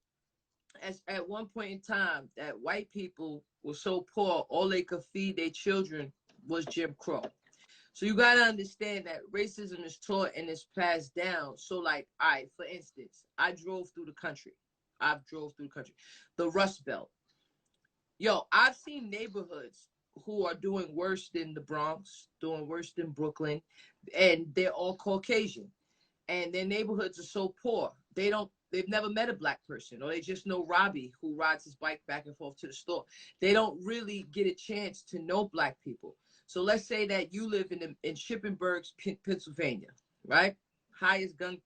S3: at one point in time that white people were so poor, all they could feed their children was Jim Crow. So you got to understand that racism is taught and is passed down. So like, all right, for instance, I drove through the country. The Rust Belt. Yo, I've seen neighborhoods who are doing worse than the Bronx, doing worse than Brooklyn, and they're all Caucasian. And their neighborhoods are so poor. They've never met a black person, or they just know Robbie who rides his bike back and forth to the store. They don't really get a chance to know black people. So let's say that you live in Shippensburg, Pennsylvania, right? Highest gun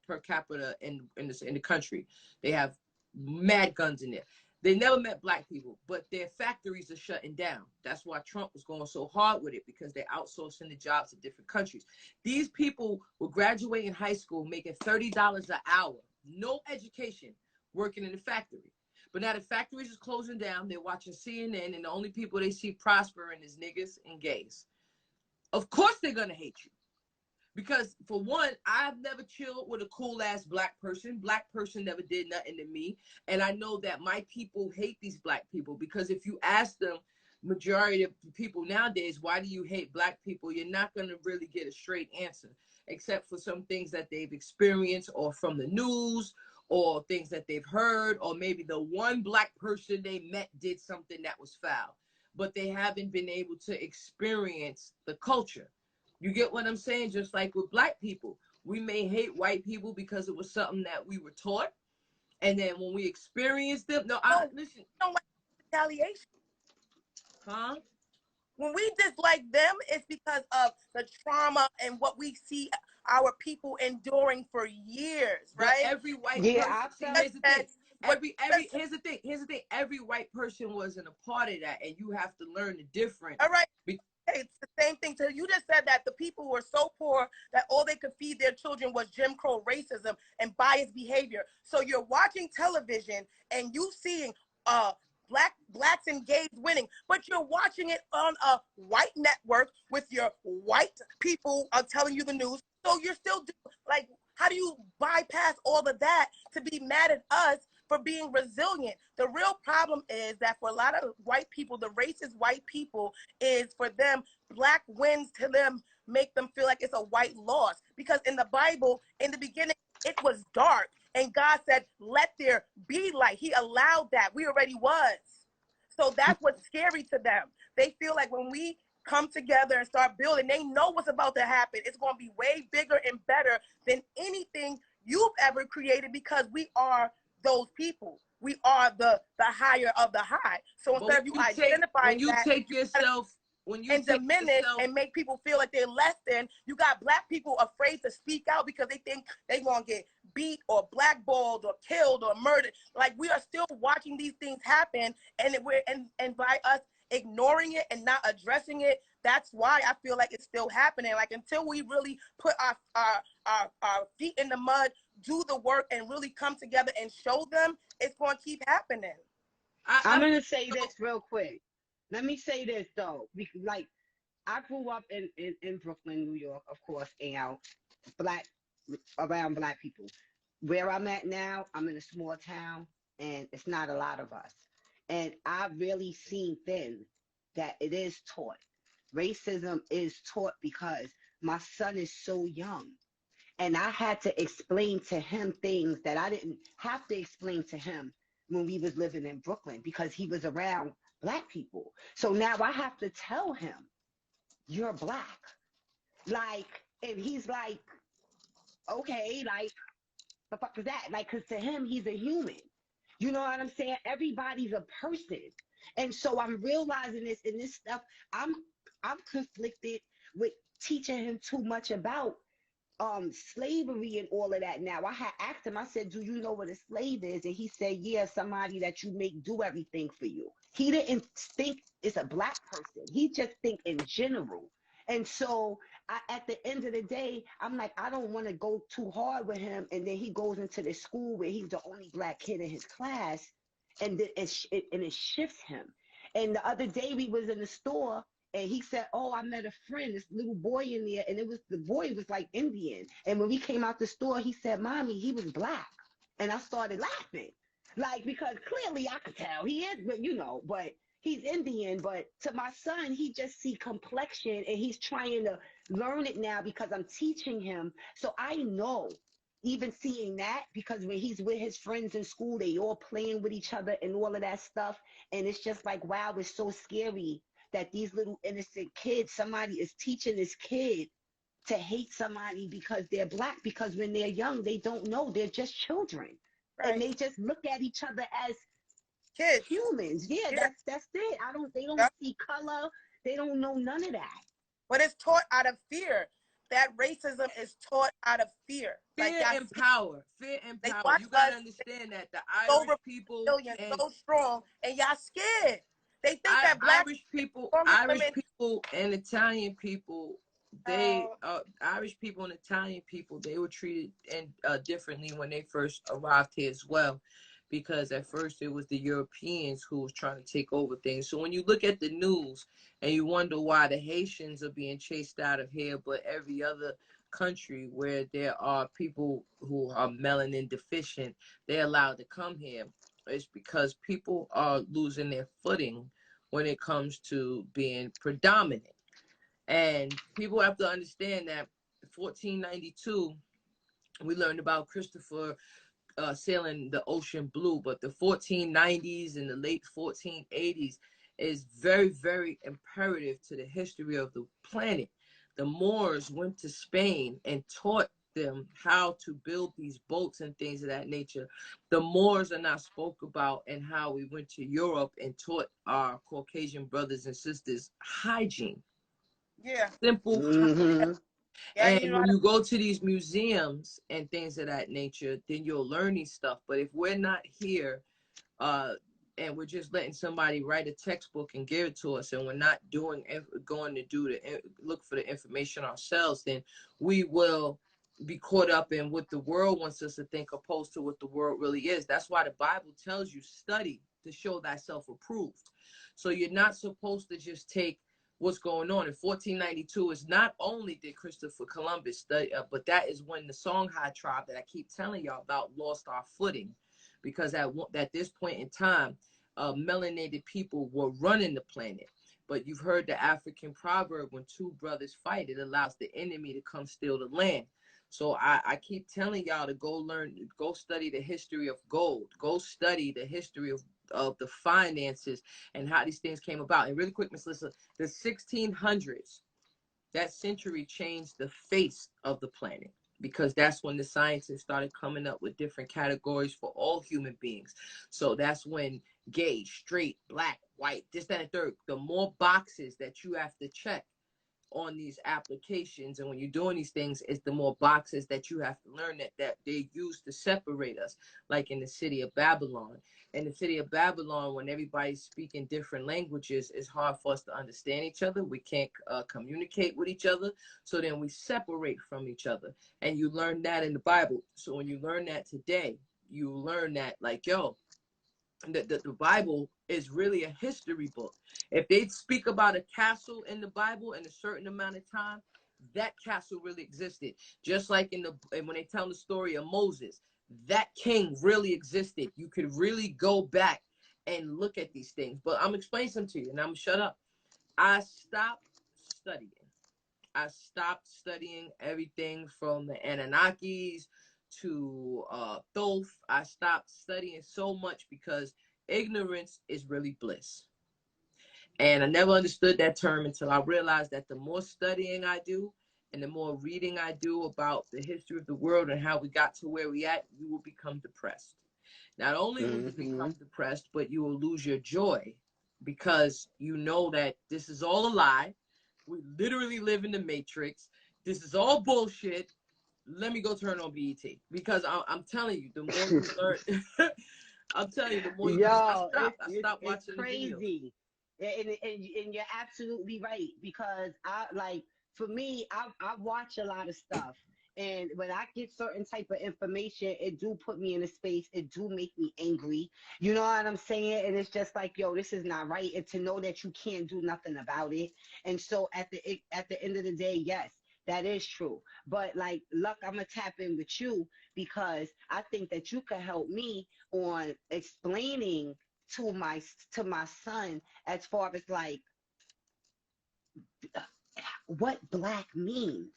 S3: per capita in the country. They have mad guns in there. They never met black people, but their factories are shutting down. That's why Trump was going so hard with it, because they're outsourcing the jobs to different countries. These people were graduating high school making $30 an hour, no education, working in the factory. But now the factories is closing down. They're watching CNN, and the only people they see prospering is niggas and gays. Of course they're going to hate you. Because for one, I've never chilled with a cool ass black person. Black person never did nothing to me. And I know that my people hate these black people, because if you ask them, majority of people nowadays, why do you hate black people? You're not going to really get a straight answer, except for some things that they've experienced or from the news or things that they've heard, or maybe the one black person they met did something that was foul, but they haven't been able to experience the culture. You get what I'm saying? Just like with black people, we may hate white people because it was something that we were taught. And then when we experience them, listen.
S5: You don't like retaliation.
S3: Huh?
S5: When we dislike them, it's because of the trauma and what we see our people enduring for years, right?
S3: But every white person, here's the thing. Every white person wasn't a part of that, and you have to learn the difference.
S5: All right. It's the same thing. So you just said that the people were so poor that all they could feed their children was Jim Crow racism and biased behavior. So you're watching television and you seeing blacks and gays winning, but you're watching it on a white network with your white people telling you the news. So you're still like, how do you bypass all of that to be mad at us for being resilient? The real problem is that for a lot of white people, the racist white people, is for them, black wins to them make them feel like it's a white loss. Because in the Bible, in the beginning, it was dark. And God said, let there be light. He allowed that. We already was. So that's what's scary to them. They feel like when we come together and start building, they know what's about to happen. It's going to be way bigger and better than anything you've ever created, because we are those people. We are the higher of the high. So instead of you identifying and diminish and make people feel like they're less than, you got black people afraid to speak out because they think they're going to get beat or blackballed or killed or murdered. Like, we are still watching these things happen, and by us ignoring it and not addressing it, that's why I feel like it's still happening. Like, until we really put our feet in the mud, do the work, and really come together and show them, it's going to keep happening.
S4: I'm going to say this real quick. Let me say this, though. Like, I grew up in Brooklyn, New York, of course, and around black people. Where I'm at now, I'm in a small town, and it's not a lot of us. And I've really seen then that it is taught. Racism is taught because my son is so young. And I had to explain to him things that I didn't have to explain to him when we was living in Brooklyn, because he was around black people. So now I have to tell him, you're black. Like, and he's like, okay, like, the fuck is that? Like, because to him, he's a human. You know what I'm saying? Everybody's a person. And so I'm realizing this, and this stuff, I'm conflicted with teaching him too much about slavery and all of that. Now, I had asked him, I said, do you know what a slave is? And he said, yeah, somebody that you make do everything for you. He didn't think it's a black person. He just think in general. And so at the end of the day, I'm like, I don't want to go too hard with him. And then he goes into the school where he's the only black kid in his class, and it shifts him. And the other day we was in the store, and he said, oh, I met a friend, this little boy in there, and the boy was like Indian. And when we came out the store, he said, Mommy, he was black. And I started laughing. Like, because clearly I could tell he is, but but he's Indian. But to my son, he just see complexion, and he's trying to learn it now because I'm teaching him. So I know, even seeing that, because when he's with his friends in school, they all playing with each other and all of that stuff. And it's just like, wow, it's so scary that these little innocent kids, somebody is teaching this kid to hate somebody because they're black, because when they're young, they don't know. They're just children. Right. And they just look at each other as kids, humans. Yeah, that's it. They don't see color. They don't know none of that.
S5: But it's taught out of fear. That racism is taught out of fear.
S3: Fear and power. Fear and power. You gotta understand that the Irish people
S5: so strong, and y'all scared. They think that black
S3: Irish people and Italian people, Irish people and Italian people, they were treated differently when they first arrived here as well, because at first it was the Europeans who was trying to take over things. So when you look at the news and you wonder why the Haitians are being chased out of here, but every other country where there are people who are melanin deficient, they're allowed to come here. It's because people are losing their footing when it comes to being predominant. And people have to understand that 1492, we learned about Christopher sailing the ocean blue, but the 1490s and the late 1480s is very, very imperative to the history of the planet. The Moors went to Spain and taught them how to build these boats and things of that nature. The Moors are not spoke about, and how we went to Europe and taught our Caucasian brothers and sisters hygiene.
S5: Yeah.
S3: Simple.
S4: Mm-hmm.
S5: Yeah,
S3: And
S5: you know
S3: when
S5: how to,
S3: you go to these museums and things of that nature, then you'll learn these stuff. But if we're not here, and we're just letting somebody write a textbook and give it to us, and we're not going to do look for the information ourselves, then we will be caught up in what the world wants us to think, opposed to what the world really is. That's why the Bible tells you, study to show thyself approved. So you're not supposed to just take what's going on. In 1492 is not only did Christopher Columbus study, but that is when the Songhai tribe that I keep telling y'all about lost our footing, because at this point in time, melanated people were running the planet. But you've heard the African proverb, when two brothers fight, it allows the enemy to come steal the land. So I keep telling y'all to go study the history of gold, go study the history of the finances and how these things came about. And really quick, Miss Lissa, the 1600s, that century changed the face of the planet, because that's when the scientists started coming up with different categories for all human beings. So that's when gay, straight, black, white, this, that, and third, the more boxes that you have to check on these applications, and when you're doing these things, it's the more boxes that you have to learn that they use to separate us. Like in the city of Babylon. In the city of Babylon, when everybody's speaking different languages, it's hard for us to understand each other. We can't communicate with each other. So then we separate from each other. And you learn that in the Bible. So when you learn that today, you learn that, like, yo, the Bible is really a history book. If they speak about a castle in the Bible in a certain amount of time, that castle really existed. Just like when they tell the story of Moses, that king really existed. You could really go back and look at these things. But I'm explaining something to you, and I'm gonna shut up. I stopped studying. I stopped studying everything from the Anunnakis to Thoth. I stopped studying so much because ignorance is really bliss. And I never understood that term until I realized that the more studying I do and the more reading I do about the history of the world and how we got to where we at, you will become depressed. Not only will you become depressed, but you will lose your joy, because you know that this is all a lie. We literally live in the Matrix. This is all bullshit. Let me go turn on BET, because I'm telling you, the more you learn, I'm telling you, the more you
S4: Yo,
S3: I stopped watching
S4: it's
S3: the videos.
S4: crazy. And you're absolutely right, because for me, I watch a lot of stuff, and when I get certain type of information, it do put me in a space, it do make me angry, you know what I'm saying? And it's just like, yo, this is not right, and to know that you can't do nothing about it. And so at the end of the day, yes, that is true. But like, Luck, I'm gonna tap in with you, because I think that you could help me on explaining to my son, as far as like what black means.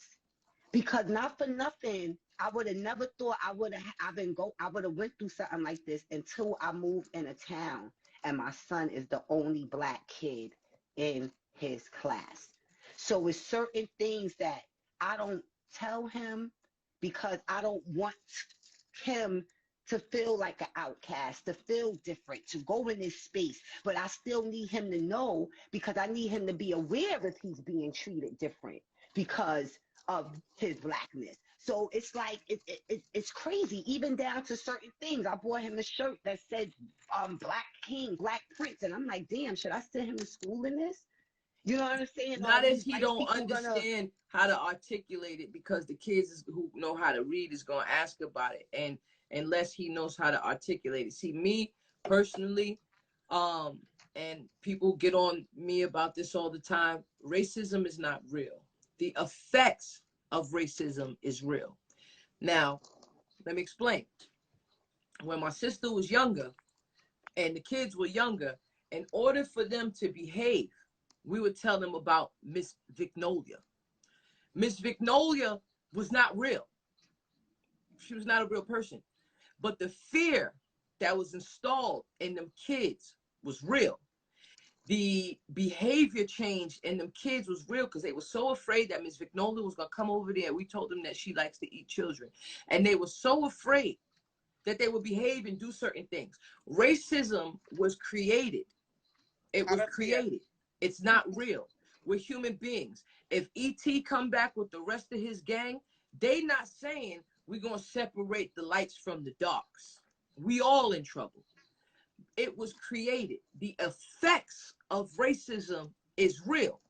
S4: Because not for nothing, I would have never thought I would have went through something like this until I moved in a town and my son is the only black kid in his class. So it's certain things that I don't tell him, because I don't want him to feel like an outcast, to feel different, to go in this space. But I still need him to know, because I need him to be aware if he's being treated different because of his blackness. So it's like, it's crazy, even down to certain things. I bought him a shirt that said Black King, Black Prince. And I'm like, damn, should I send him to school in this? You know what I'm saying?
S3: Not if he don't understand how to articulate it, because the kids who know how to read is going to ask about it, and unless he knows how to articulate it. See, me personally, and people get on me about this all the time, racism is not real. The effects of racism is real. Now, let me explain. When my sister was younger and the kids were younger, in order for them to behave, we would tell them about Miss Vignolia. Miss Vignolia was not real. She was not a real person. But the fear that was installed in them kids was real. The behavior change in them kids was real because they were so afraid that Miss Vignolia was going to come over there. We told them that she likes to eat children. And they were so afraid that they would behave and do certain things. Racism was created. It was created. It's not real. We're human beings. If E.T. come back with the rest of his gang, they not saying we're going to separate the lights from the darks. We all in trouble. It was created. The effects of racism is real.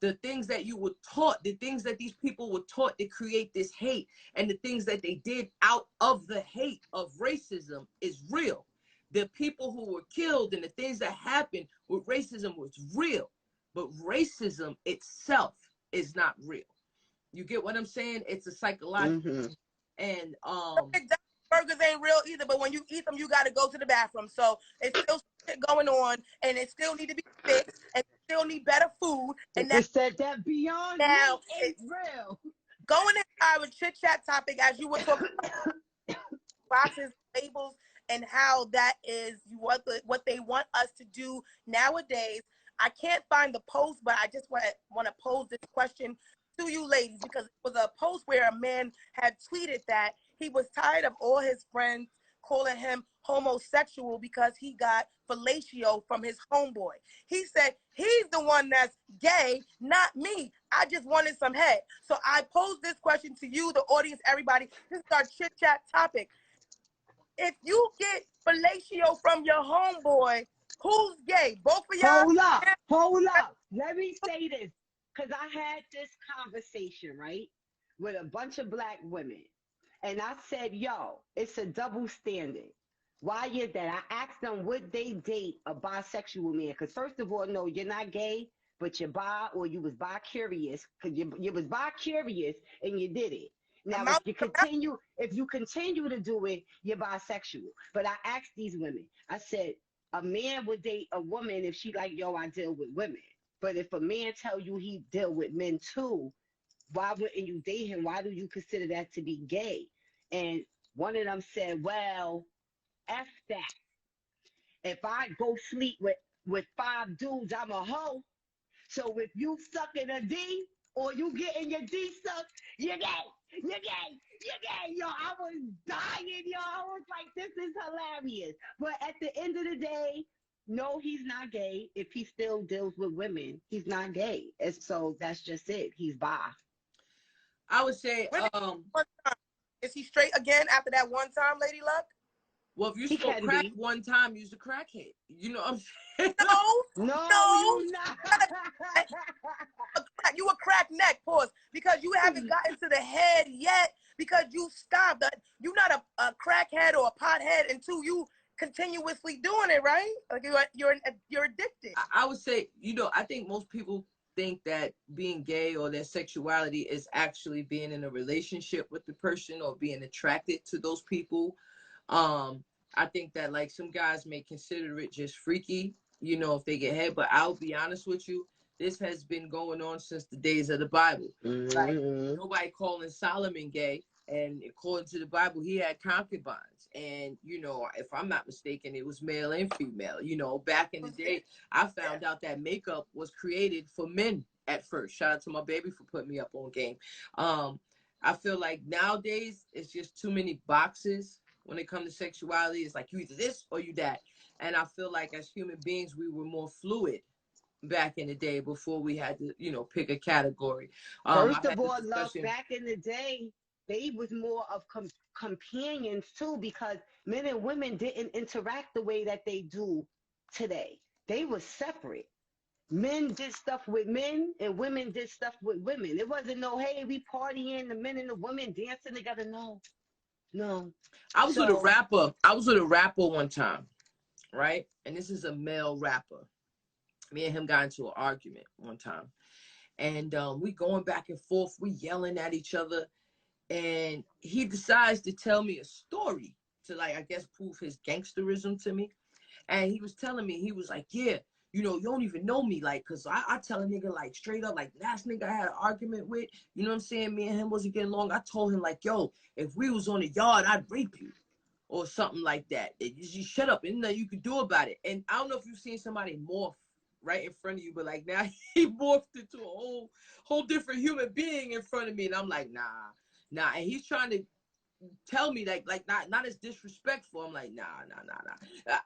S3: The things that you were taught, the things that these people were taught to create this hate, and the things that they did out of the hate of racism is real. The people who were killed and the things that happened with racism was real. But racism itself is not real. You get what I'm saying? It's a psychological. And
S5: burgers ain't real either, but when you eat them, you got to go to the bathroom. So it's still shit going on, and it still need to be fixed, and still need better food. And
S4: that said that beyond now it's real.
S5: Going into our chit chat topic, as you were talking about boxes, labels, and how that is what they want us to do nowadays. I can't find the post, but I just want to pose this question to you ladies, because it was a post where a man had tweeted that he was tired of all his friends calling him homosexual because he got fellatio from his homeboy. He said he's the one that's gay, not me. I just wanted some head. So I posed this question to you, the audience, everybody. This is our chit chat topic. If you get fellatio from your homeboy, who's gay? Both of y'all?
S4: Hold up. Let me say this, because I had this conversation, right, with a bunch of black women. And I said, yo, it's a double standard. Why is that? I asked them, would they date a bisexual man? Because first of all, no, you're not gay, but you're bi, or you was bi-curious, because you was bi-curious and you did it. Now, if you continue to do it, you're bisexual. But I asked these women, I said, a man would date a woman if she like, yo, I deal with women. But if a man tell you he deal with men too, why wouldn't you date him? Why do you consider that to be gay? And one of them said, well, F that. If I go sleep with 5 dudes, I'm a hoe. So if you sucking a D or you getting your D sucked, you're gay. You're gay. You're gay. Yo, I was dying, yo. I was like, this is hilarious. But at the end of the day, no, he's not gay. If he still deals with women, he's not gay. And so that's just it. He's bi.
S3: I would say,
S5: is he straight again after that one time, Lady Luck?
S3: well, if you smoke crack one time, you's a crackhead. You know what I'm saying?
S5: No,
S4: you're not.
S5: You a crack neck, pause, because you haven't gotten to the head yet, because you stopped. You're not a crackhead or a pothead until you continuously doing it, right? Like you're addicted.
S3: I would say, you know, I think most people think that being gay or their sexuality is actually being in a relationship with the person or being attracted to those people. I think that like some guys may consider it just freaky, you know, if they get head. But I'll be honest with you, this has been going on since the days of the Bible. Like nobody calling Solomon gay, and according to the Bible, he had concubines. And you know, if I'm not mistaken, it was male and female. You know, back in the day, I found out that makeup was created for men at first. Shout out to my baby for putting me up on game. I feel like nowadays it's just too many boxes when it comes to sexuality. It's like you either this or you that. And I feel like as human beings, we were more fluid back in the day before we had to, you know, pick a category.
S4: First of all, love, back in the day, they was more of companions too, because men and women didn't interact the way that they do today. They were separate. Men did stuff with men and women did stuff with women. It wasn't no, hey, we partying, the men and the women dancing together. No.
S3: I was with a rapper. I was with a rapper one time, right? And this is a male rapper. Me and him got into an argument one time. and we going back and forth, we yelling at each other, and he decides to tell me a story to, like, I guess prove his gangsterism to me. And he was telling me, he was like, yeah, you know, you don't even know me, like, cause I tell a nigga, like, straight up, like, last nigga I had an argument with, you know what I'm saying, me and him wasn't getting along. I told him, like, yo, if we was on the yard, I'd rape you or something like that. You shut up, and nothing you could do about it. And I don't know if you've seen somebody morph right in front of you, but like now he morphed into a whole different human being in front of me, and I'm like, nah. And he's trying to tell me like not as disrespectful. I'm like, nah.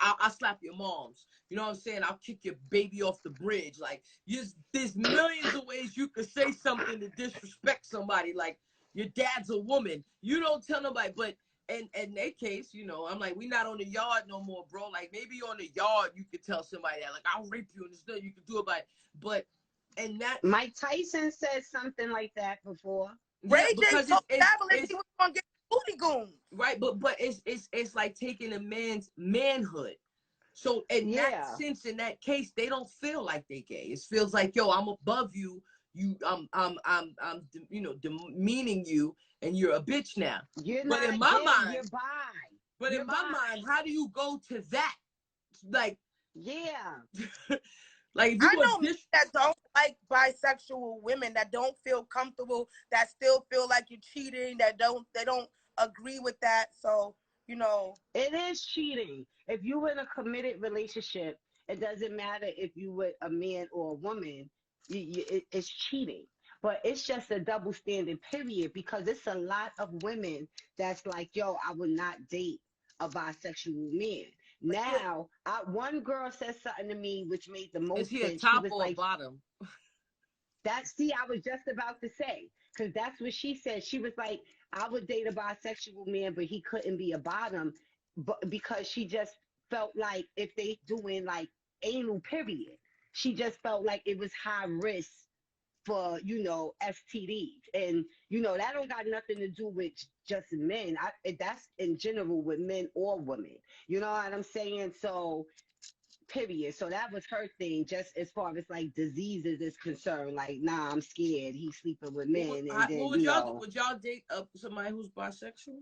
S3: I'll slap your moms. You know what I'm saying? I'll kick your baby off the bridge. Like, there's millions of ways you could say something to disrespect somebody. Like, your dad's a woman. You don't tell nobody. But in their case, you know, I'm like, we not on the yard no more, bro. Like, maybe on the yard you could tell somebody that, like, I'll rape you and there's nothing you can do about it. But and that
S4: Mike Tyson said something like that before.
S3: yeah,
S5: Ray J
S3: because
S5: told Fabulous he was gonna get booty goons.
S3: right, but it's like taking a man's manhood. So in that sense, in that case, they don't feel like they gay. It feels like, yo, I'm above you. I'm you know, demeaning you, and you're a bitch now.
S4: You're
S3: but
S4: not
S3: in my
S4: gay,
S3: mind,
S4: you're bi.
S3: but
S4: you're
S3: in my
S4: bi.
S3: mind, how do you go to that? Like,
S4: Yeah.
S3: like if you
S5: I know
S3: this,
S5: men that don't like bisexual women, that don't feel comfortable, that still feel like you're cheating, they don't agree with that. So, you know,
S4: It is cheating. If you're in a committed relationship, it doesn't matter if you with a man or a woman, it's cheating. But it's just a double standard, period, because it's a lot of women that's like, yo, I would not date a bisexual man. Now, one girl said something to me which made the most
S3: is he a
S4: sense.
S3: top
S4: She was
S3: or
S4: like,
S3: a bottom?
S4: see, I was just about to say, because that's what she said. She was like, I would date a bisexual man, but he couldn't be a bottom, but because she just felt like if they doing like anal, period, she just felt like it was high risk for, you know, STDs. And, you know, that don't got nothing to do with just men. That's in general with men or women. You know what I'm saying? So, period. So that was her thing, just as far as like diseases is concerned. Like, nah, I'm scared. He's sleeping with men, and then
S3: Would y'all date somebody who's bisexual?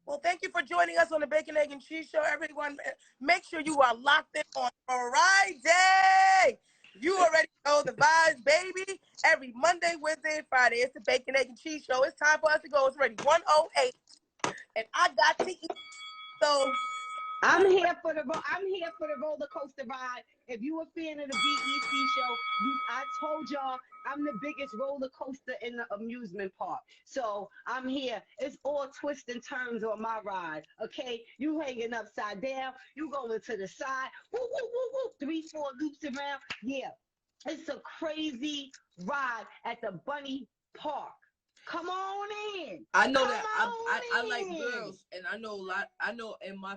S5: well, thank you for joining us on the Bacon, Egg, and Cheese Show. Everyone, make sure you are locked in on Friday. You already know the vibes, baby. Every Monday, Wednesday, and Friday, it's the Bacon, Egg, and Cheese Show. It's time for us to go. It's already 1:08, and I got to eat. So
S4: I'm here for the roller coaster ride. If you a fan of the BEC show, I told y'all I'm the biggest roller coaster in the amusement park. So I'm here. It's all twists and turns on my ride. Okay, you hanging upside down, you going to the side, woo woo woo woo, 3-4 loops around. Yeah, it's a crazy ride at the Bunny Park. Come on in.
S3: I know
S4: Come
S3: that I like
S4: in.
S3: girls, and I know a lot. I know in my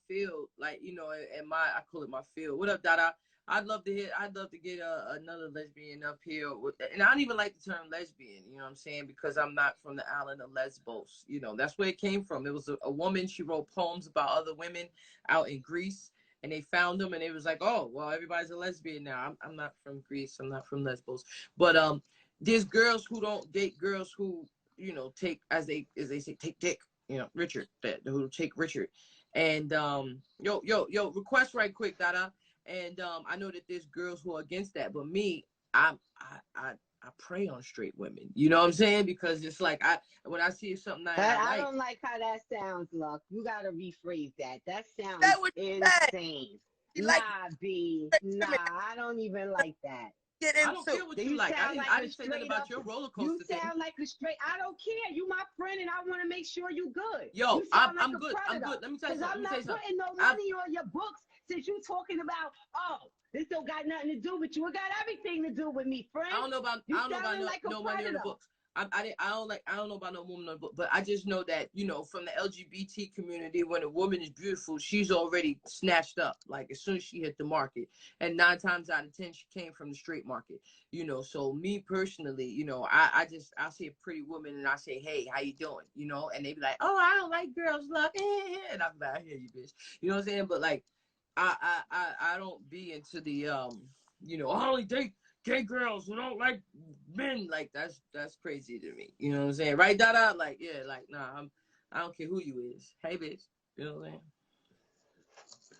S3: field, like, you know, I call it my field. What up, Dada? I'd love to get another lesbian up here, and I don't even like the term lesbian. You know what I'm saying? Because I'm not from the island of Lesbos. You know, that's where it came from. It was a woman. She wrote poems about other women out in Greece, and they found them, and it was like, oh, well, everybody's a lesbian now. I'm not from Greece. I'm not from Lesbos, but there's girls who don't date girls who, you know, take, as they say, take dick, you know, who take Richard. And yo, request right quick, Dada. And I know that there's girls who are against that, but me, I prey on straight women. You know what I'm saying? Because it's like when I see something
S4: I don't like how that sounds, Luck. You gotta rephrase that. That sounds
S5: that was
S4: insane.
S5: You
S4: Nah,
S5: like
S4: B. Nah, I don't even like that.
S5: get
S3: I don't care
S5: into.
S3: what you like. I didn't say nothing about your roller coaster
S4: You
S3: thing.
S4: sound like a straight. I don't care. You my friend, and I want to make sure you good.
S3: Yo,
S4: you sound
S3: I'm
S4: like
S3: good. I'm good. Let me tell you something.
S4: I'm not putting no money on your books since you talking about, oh, this don't got nothing to do with you. It got everything to do with me, friend.
S3: I don't know about no money on the books. I don't know about no woman on the book, but I just know that, you know, from the LGBT community, when a woman is beautiful, she's already snatched up, like, as soon as she hit the market. And 9 times out of 10, she came from the straight market, you know. So me personally, you know, I see a pretty woman and I say, hey, how you doing? You know, and they be like, oh, I don't like girls, love, and I'm like, I hear you, bitch. You know what I'm saying? But like, I don't be into the you know, I only date gay girls who don't like men. Like that's crazy to me. You know what I'm saying? Right, Dada? Like, yeah, like, nah, I don't care who you is. Hey, bitch. You know what I'm saying?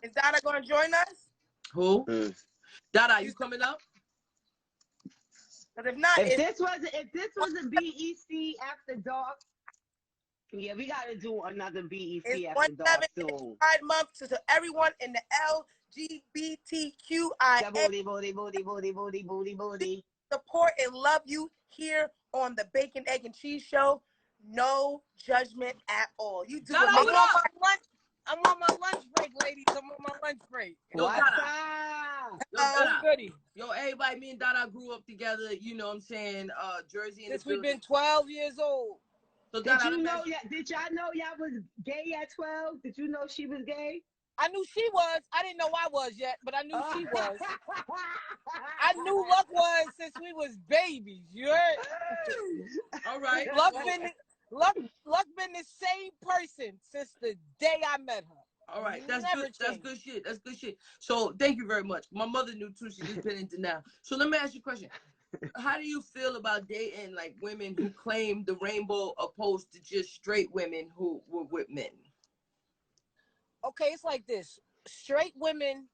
S5: Is Dada gonna join us?
S3: Who? Dada, you coming up?
S5: But if not,
S4: If this was a BEC after dark, yeah, we gotta do another BEC
S5: it's
S4: after dark
S5: 1/7
S4: soon.
S5: Pride Month to everyone in the LGBTQIA
S4: Booty.
S5: support and love you here on the Bacon, Egg, and Cheese Show. No judgment at all. You do
S3: Dada,
S5: what
S3: what up?
S2: I'm on my lunch break, ladies. I'm on my lunch break.
S3: Yo,
S4: What's
S3: Dada.
S4: up?
S3: Yo, Dada.
S2: Goody.
S3: Yo, everybody, me and Dada grew up together. You know what I'm saying? Jersey.
S2: Since we've been 12 years old.
S3: So
S4: Did
S3: Dada,
S4: you know that? Did y'all know y'all was gay at 12? Did you know she was gay?
S2: I knew she was. I didn't know I was yet, but I knew she was. I knew Luck was since we was babies. You heard?
S3: All right.
S2: Luck been the same person since the day I met her.
S3: All right, that's
S2: Never
S3: good. That's
S2: changed.
S3: good shit. That's good shit. So thank you very much. My mother knew too. She just been into now. So let me ask you a question. How do you feel about dating like women who claim the rainbow opposed to just straight women who were with men?
S2: Okay, it's like this. Straight women,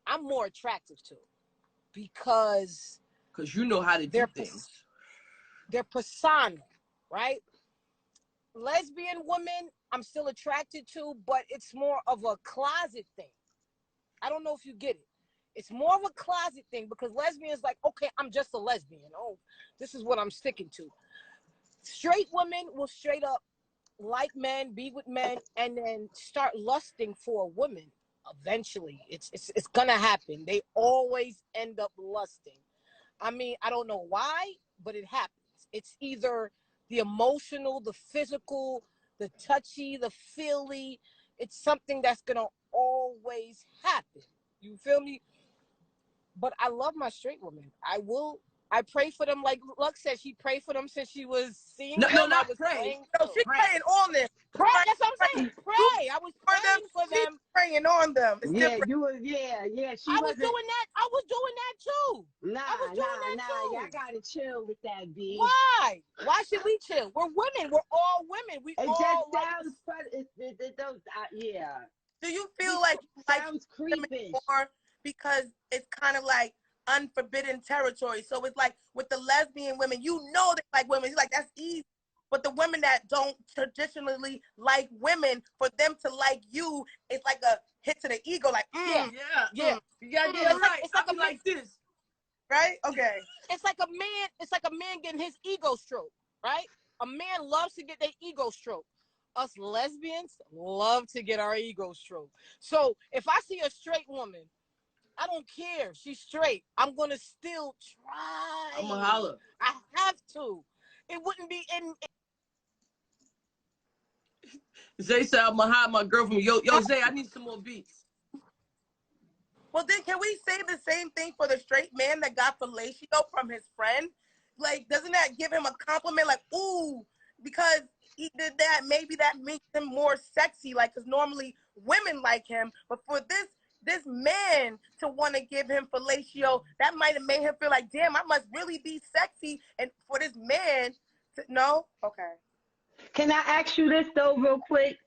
S2: I'm more attractive to because
S3: You know how to do
S2: They're
S3: things.
S2: their persona, right? Lesbian women, I'm still attracted to, but it's more of a closet thing. I don't know if you get it. It's more of a closet thing because lesbians like, okay, I'm just a lesbian. Oh, this is what I'm sticking to. Straight women will straight up like men, be with men, and then start lusting for a woman. Eventually, it's gonna happen. They always end up lusting. I mean, I don't know why, but it happens. It's either the emotional, the physical, the touchy, the feely. It's something that's gonna always happen. You feel me? But I love my straight women. I pray for them. Like Luck said, she prayed for them since she was seeing them.
S3: No, not
S2: I was
S3: pray.
S2: praying
S5: No,
S2: for
S5: she's
S2: them.
S5: praying on them.
S2: Pray. That's what I'm saying. Pray. I was praying for
S5: She's
S2: them.
S5: praying on them. It's
S4: Yeah,
S5: different.
S4: you was. Yeah. She
S2: I was
S4: wasn't.
S2: doing that. I was doing that too.
S4: Nah.
S2: I was doing that too.
S4: Y'all gotta chill with that, B.
S2: Why? Why should we chill? We're women. We're all women. We
S4: It
S2: all
S4: just
S2: like.
S4: sounds fun. It does. Yeah.
S5: Do you feel like
S4: Sounds
S5: women
S4: creepy.
S5: more because it's kind of like unforbidden territory? So it's like with the lesbian women, you know they like women. It's like that's easy. But the women that don't traditionally like women, for them to like you, it's like a hit to the ego. Like,
S2: Yeah.
S3: Yeah. Yeah, right.
S2: It's like
S3: I be
S2: a
S3: like this.
S5: right? Okay.
S2: It's like a man. It's like a man getting his ego stroked, right? A man loves to get their ego stroked. Us lesbians love to get our ego stroked. So if I see a straight woman, I don't care. She's straight. I'm gonna still try.
S3: I'm gonna holler.
S2: I have to. It wouldn't be in.
S3: Zay said I'm gonna hide my girlfriend. Yo, Zay, I need some more beats.
S5: Well, then can we say the same thing for the straight man that got fellatio from his friend? Like, doesn't that give him a compliment? Like, ooh, because he did that, maybe that makes him more sexy. Like, because normally women like him, but for this man to want to give him fellatio, that might have made him feel like, damn, I must really be sexy. And for this man to, no? Okay.
S4: Can I ask you this though, real quick?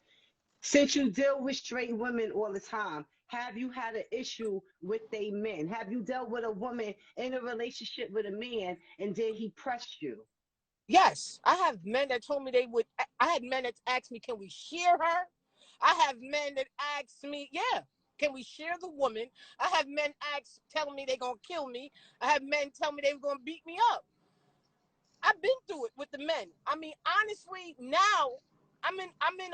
S4: Since you deal with straight women all the time, have you had an issue with they men? Have you dealt with a woman in a relationship with a man and then he pressed you?
S2: Yes, I have men that told me they would. I had men that asked me, "Can we share her?" I have men that asked me, "Yeah, can we share the woman?" I have men telling me they're gonna kill me. I have men tell me they were gonna beat me up. I've been through it with the men. I mean, honestly, now I'm in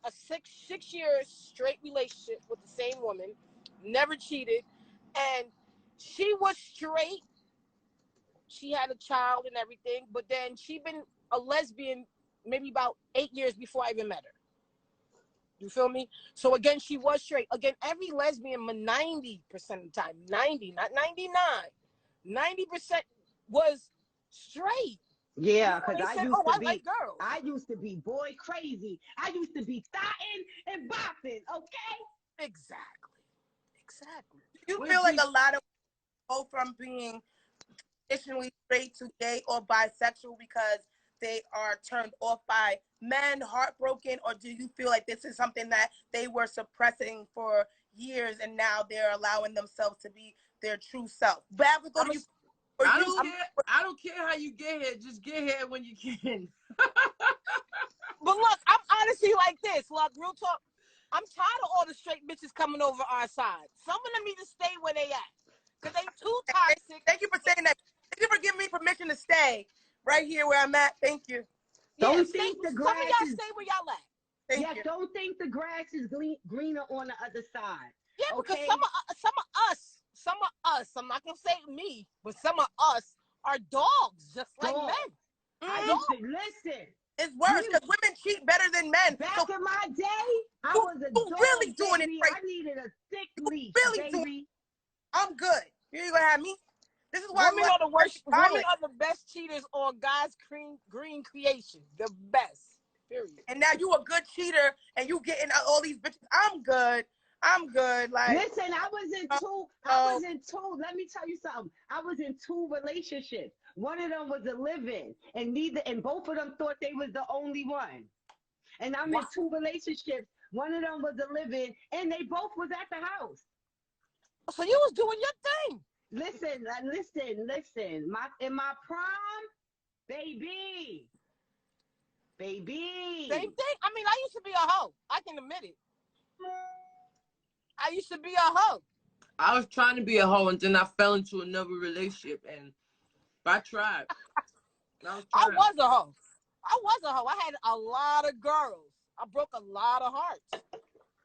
S2: a six year straight relationship with the same woman, never cheated, and she was straight. She had a child and everything, but then she been a lesbian maybe about 8 years before I even met her. You feel me? So again, she was straight. Again, every lesbian, 90% of the time, 90, not 99, 90% was straight.
S4: Yeah, because
S2: I like girls.
S4: I used to be boy crazy. I used to be thotting and bopping, okay?
S2: Exactly.
S5: You feel like a lot of go from being traditionally straight to gay or bisexual because they are turned off by men, heartbroken, or do you feel like this is something that they were suppressing for years and now they're allowing themselves to be their true self? But I would go to you.
S3: I don't care how you get here. Just get here when you can.
S2: But look, I'm honestly like this. Look, real talk. I'm tired of all the straight bitches coming over our side. Some of them need to stay where they at. Because they too toxic.
S5: Thank you for saying that. Thank you for giving me permission to stay right here where I'm at. Thank you.
S4: Don't
S2: Yeah,
S4: think the
S2: some
S4: grass
S2: of y'all
S4: is...
S2: stay where y'all at.
S5: Thank you.
S4: Don't think the grass is greener on the other side.
S2: Yeah, because
S4: Okay?
S2: some of us, I'm not going to say me, but some of us are dogs, just like
S4: Dogs.
S2: men.
S4: I used to listen.
S5: It's worse because women cheat better than men.
S4: Back
S5: So
S4: in my day, I
S5: who-
S4: was a
S5: who
S4: dog,
S5: really doing it
S4: baby.
S5: right?
S4: I needed a thick leash,
S5: really
S4: baby.
S5: I'm good. You ain't gonna have me. This is why
S2: Women are the worst. Women are the best cheaters on God's green creation. The best. Period.
S5: And now you a good cheater and you getting all these bitches. I'm good. Like,
S4: Listen, I was in two. Let me tell you something. I was in 2 relationships. One of them was a live-in, and both of them thought they was the only one. And I'm in 2 relationships. One of them was a live-in, and they both was at the house.
S2: So you was doing your thing.
S4: Listen. In my prime, baby.
S2: Same thing. I mean, I used to be a hoe. I can admit it. I used to be a hoe.
S3: I was trying to be a hoe, and then I fell into another relationship, and I tried.
S2: I was a hoe. I had a lot of girls. I broke a lot of hearts.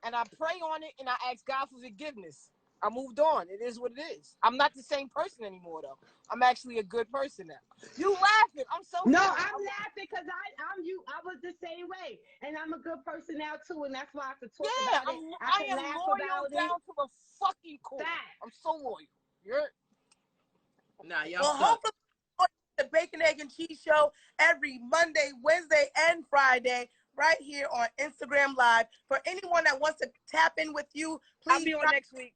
S2: And I pray on it, and I ask God for forgiveness. I moved on. It is what it is. I'm not the same person anymore, though. I'm actually a good person now. You laughing? I'm so
S4: No,
S2: sorry.
S4: I'm laughing because I'm you. I was the same way, and I'm a good person now too, and that's why I can talk about it.
S2: I am loyal down to the fucking core. I'm so loyal.
S3: Nah, y'all.
S5: Well, hopefully the Bacon, Egg, and Cheese Show every Monday, Wednesday, and Friday right here on Instagram Live. For anyone that wants to tap in with you, please.
S2: I'll be on next week.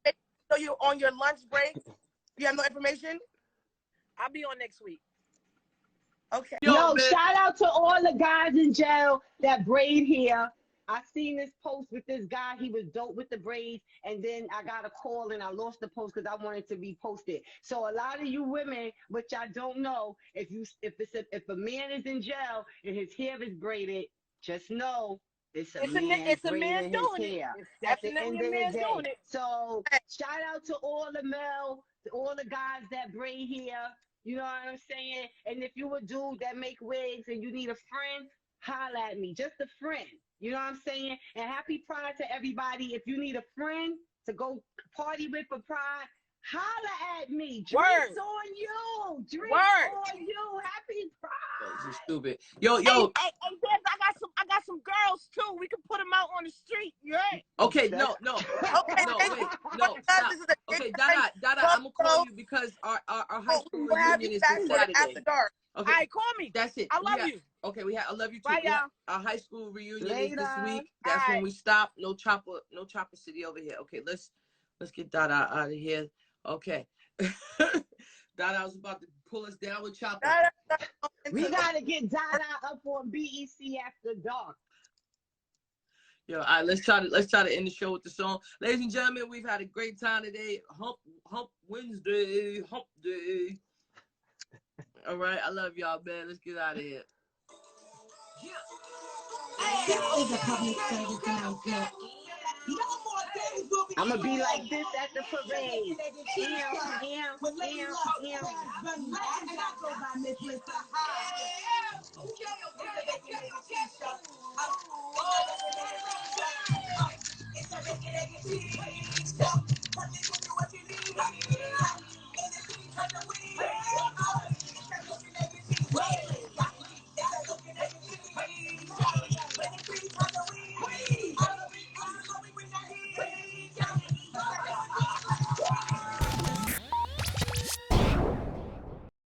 S5: So you're on your lunch break. You have no information?
S2: I'll be on next week.
S5: Okay.
S4: Yo, shout out to all the guys in jail that braid hair. I seen this post with this guy. He was dope with the braids, and then I got a call and I lost the post because I wanted to be posted. So a lot of you women, which I don't know, if a man is in jail and his hair is braided, just know it's a man doing it. At the end of the day. So shout out to all the guys that braid hair. You know what I'm saying? And if you a dude that make wigs and you need a friend, holla at me. Just a friend. You know what I'm saying? And happy Pride to everybody. If you need a friend to go party with for Pride, holla at me. Drinks on you. Drinks on you. Happy Pride.
S3: This is stupid. Yo.
S2: Hey, Dad, I got some girls too. We can put them out on the street. Right?
S3: Okay, no.
S5: Okay,
S3: Stop. Okay, Dada, I'm gonna call you because our high school reunion is this Saturday.
S5: After dark.
S3: Okay,
S2: all right, call me.
S3: That's it.
S2: I love you.
S3: Okay, I love you too.
S2: Bye, y'all.
S3: Our high school reunion
S4: Later.
S3: is this week. That's when we stop. No chopper city over here. Okay, let's get Dada out of here. Okay. Dada was about to pull us down with chopper.
S4: We gotta get Dada up on BEC After Dark.
S3: Yo, all right, let's try to end the show with the song. Ladies and gentlemen, we've had a great time today. Hump Wednesday, hump day. All right, I love y'all, man. Let's get out of here.
S6: This is a public service announcement.
S4: I'm gonna be like this at the parade.
S6: Bunny Miss Lissa.